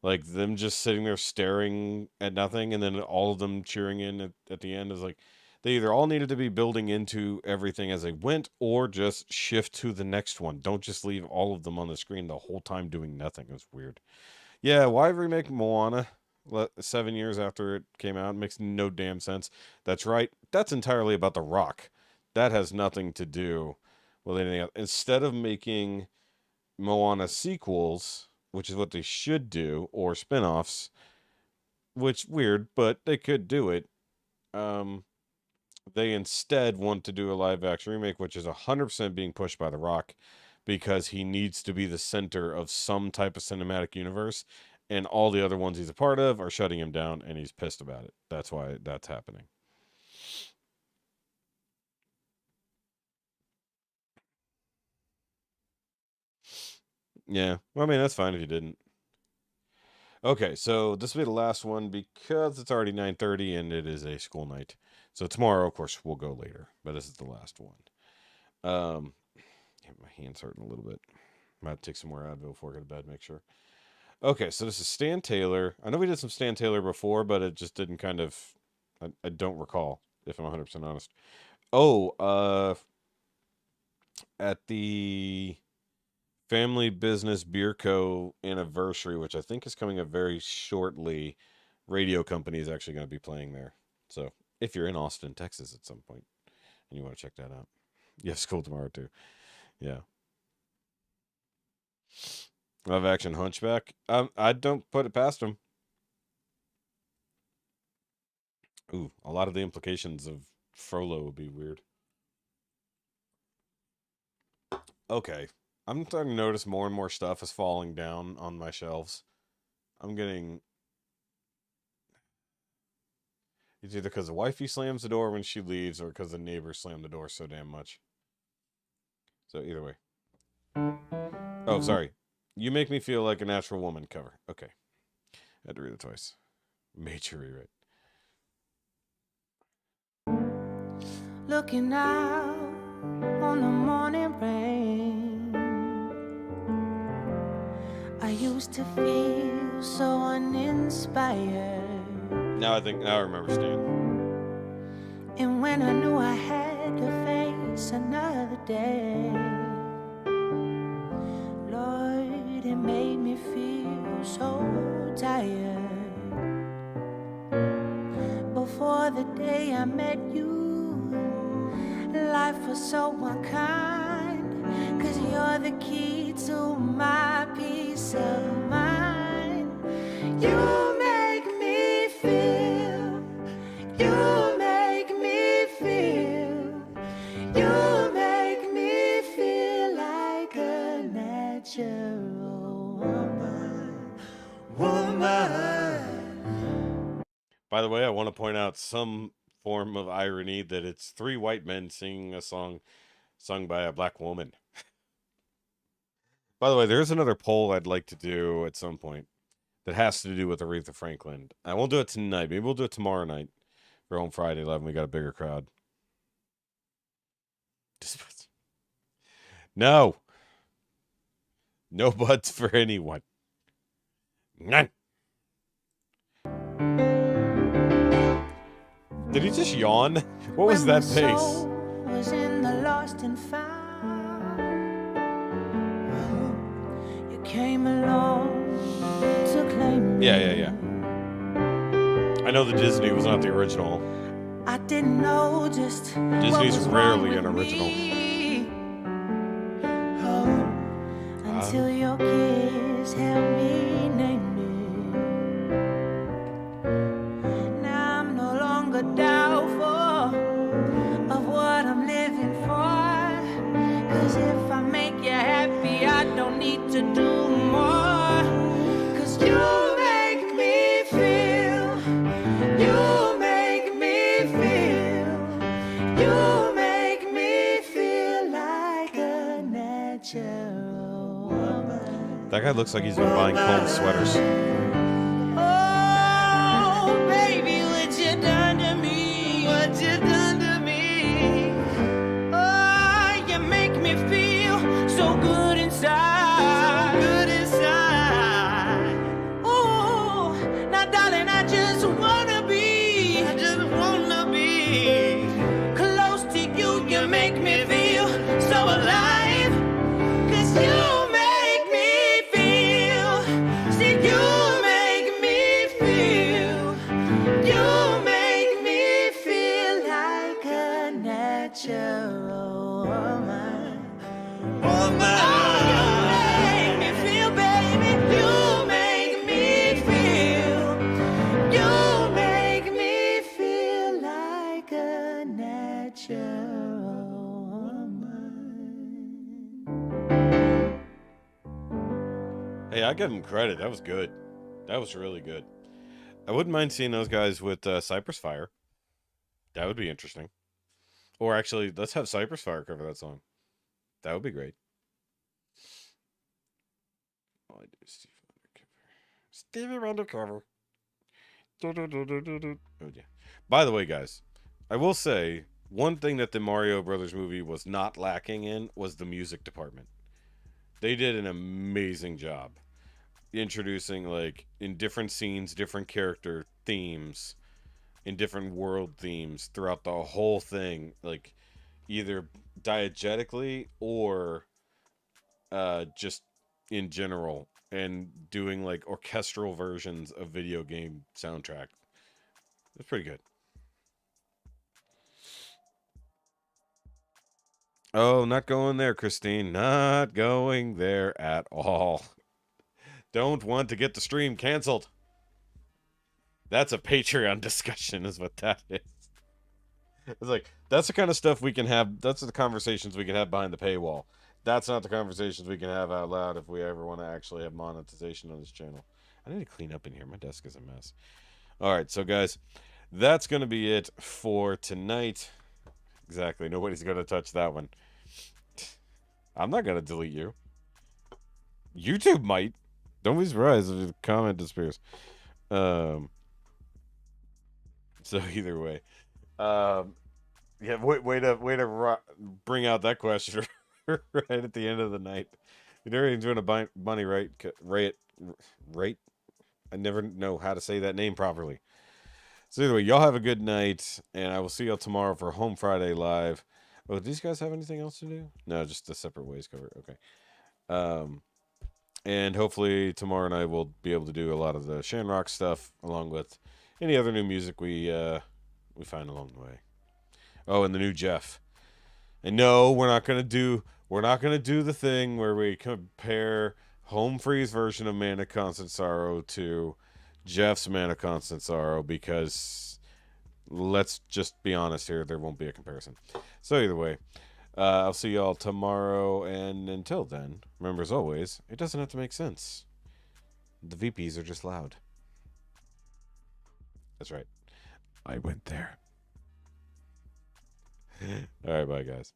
Speaker 1: Like, them just sitting there staring at nothing, and then all of them cheering in at the end is like, they either all needed to be building into everything as they went, or just shift to the next one. Don't just leave all of them on the screen the whole time doing nothing. It was weird. Yeah, why remake Moana 7 years after it came out? It makes no damn sense. That's right. That's entirely about The Rock. That has nothing to do with anything else. Instead of making Moana sequels, which is what they should do, or spin-offs, which, weird, but they could do it. They instead want to do a live-action remake, which is 100% being pushed by The Rock, because he needs to be the center of some type of cinematic universe, and all the other ones he's a part of are shutting him down, and he's pissed about it. That's why that's happening. Yeah, well, I mean, that's fine if you didn't. Okay, so this will be the last one because it's already 9:30 and it is a school night. So tomorrow, of course, we'll go later, but this is the last one. Yeah, my hand's hurting a little bit. Might take some more Advil before I go to bed, make sure. Okay, so this is Stan Taylor. I know we did some Stan Taylor before, but it just didn't kind of... I don't recall, if I'm 100% honest. Oh, at the Family Business Beer Co. anniversary, which I think is coming up very shortly, Radio Company is actually going to be playing there. So, if you're in Austin, Texas at some point, and you want to check that out. You have school tomorrow, too. Yeah. Live action Hunchback. I don't put it past him. Ooh, a lot of the implications of Frollo would be weird. Okay. I'm starting to notice more and more stuff is falling down on my shelves. I'm getting... It's either because the wifey slams the door when she leaves, or because the neighbors slam the door so damn much. So either way. Oh, sorry. You Make Me Feel Like a Natural Woman cover. Okay. I had to read it twice. Major rewrite.
Speaker 5: Looking out on the morning rain, I used to feel so uninspired.
Speaker 1: Now I remember Stan.
Speaker 5: And when I knew I had to face another day, Lord, it made me feel so tired. Before the day I met you, life was so unkind, 'cause you're the key to my peace of mind. You make me feel. You make me feel. You make me feel like a natural woman. Woman.
Speaker 1: By the way, I want to point out some form of irony that it's 3 white men singing a song sung by a black woman. By the way, there's another poll I'd like to do at some point that has to do with Aretha Franklin. I won't do it tonight. Maybe we'll do it tomorrow night for Home Friday 11. We got a bigger crowd. No. No buds for anyone. None. Did he just yawn? What was that face?
Speaker 5: Was in the lost and found. You came along to claim me.
Speaker 1: Yeah. I know the Disney was not the original.
Speaker 5: I didn't know just
Speaker 1: Disney's
Speaker 5: what was
Speaker 1: rarely
Speaker 5: wrong
Speaker 1: an
Speaker 5: with
Speaker 1: original.
Speaker 5: me. Oh, until your kiss helped me name it. Now I'm no longer doubtful of what I'm living for. 'Cause if I make you happy, I don't need to do more. 'Cause you make me feel. You make me feel. You make me feel like a natural woman.
Speaker 1: That guy looks like he's been buying cold sweaters.
Speaker 5: Oh, baby, what you done to me? What you done to me? Oh, you make me feel so good inside. So good inside. Oh, now, darling, I just wanna be. I just wanna be close to you. You make me feel so alive. 'Cause you make me feel. See, you make me feel. You make me feel like a natural woman. Woman. Oh, you make me feel, baby. You make me feel. You make me feel like a natural woman.
Speaker 1: Hey, I give him credit. That was good. That was really good. I wouldn't mind seeing those guys with Cypress Fire. That would be interesting. Or actually, let's have Cypress Fire cover that song. That would be great. All I do is Stevie Wonder cover. Oh, yeah. By the way, guys, I will say one thing that the Mario Brothers movie was not lacking in was the music department. They did an amazing job introducing, like, in different scenes, different character themes, in different world themes throughout the whole thing, like either diegetically or just in general, and doing like orchestral versions of video game soundtrack. It's pretty good. Oh, not going there, Christine. Not going there at all. Don't want to get the stream canceled. That's a Patreon discussion, is what that is. It's like, that's the kind of stuff we can have. That's the conversations we can have behind the paywall. That's not the conversations we can have out loud if we ever want to actually have monetization on this channel. I need to clean up in here. My desk is a mess. All right, so guys, that's going to be it for tonight. Exactly. Nobody's going to touch that one. I'm not going to delete you. YouTube might. Don't be surprised if the comment disappears. So either way, yeah, way to bring out that question right at the end of the night. You're never even doing a bunny right? I never know how to say that name properly. So either way, y'all have a good night, and I will see y'all tomorrow for Home Friday Live. Oh, do these guys have anything else to do? No, just the separate ways cover. Okay. And hopefully tomorrow night we'll be able to do a lot of the Shanrock stuff, along with any other new music we find along the way. Oh, and the new Jeff. And no, we're not gonna do We're not going to do the thing where we compare Home Free's version of Mana Constant Sorrow to Jeff's Mana Constant Sorrow, because let's just be honest here, there won't be a comparison. So either way, I'll see y'all tomorrow, and until then, remember as always, it doesn't have to make sense. The VPs are just loud. That's right. I went there. All right, bye guys.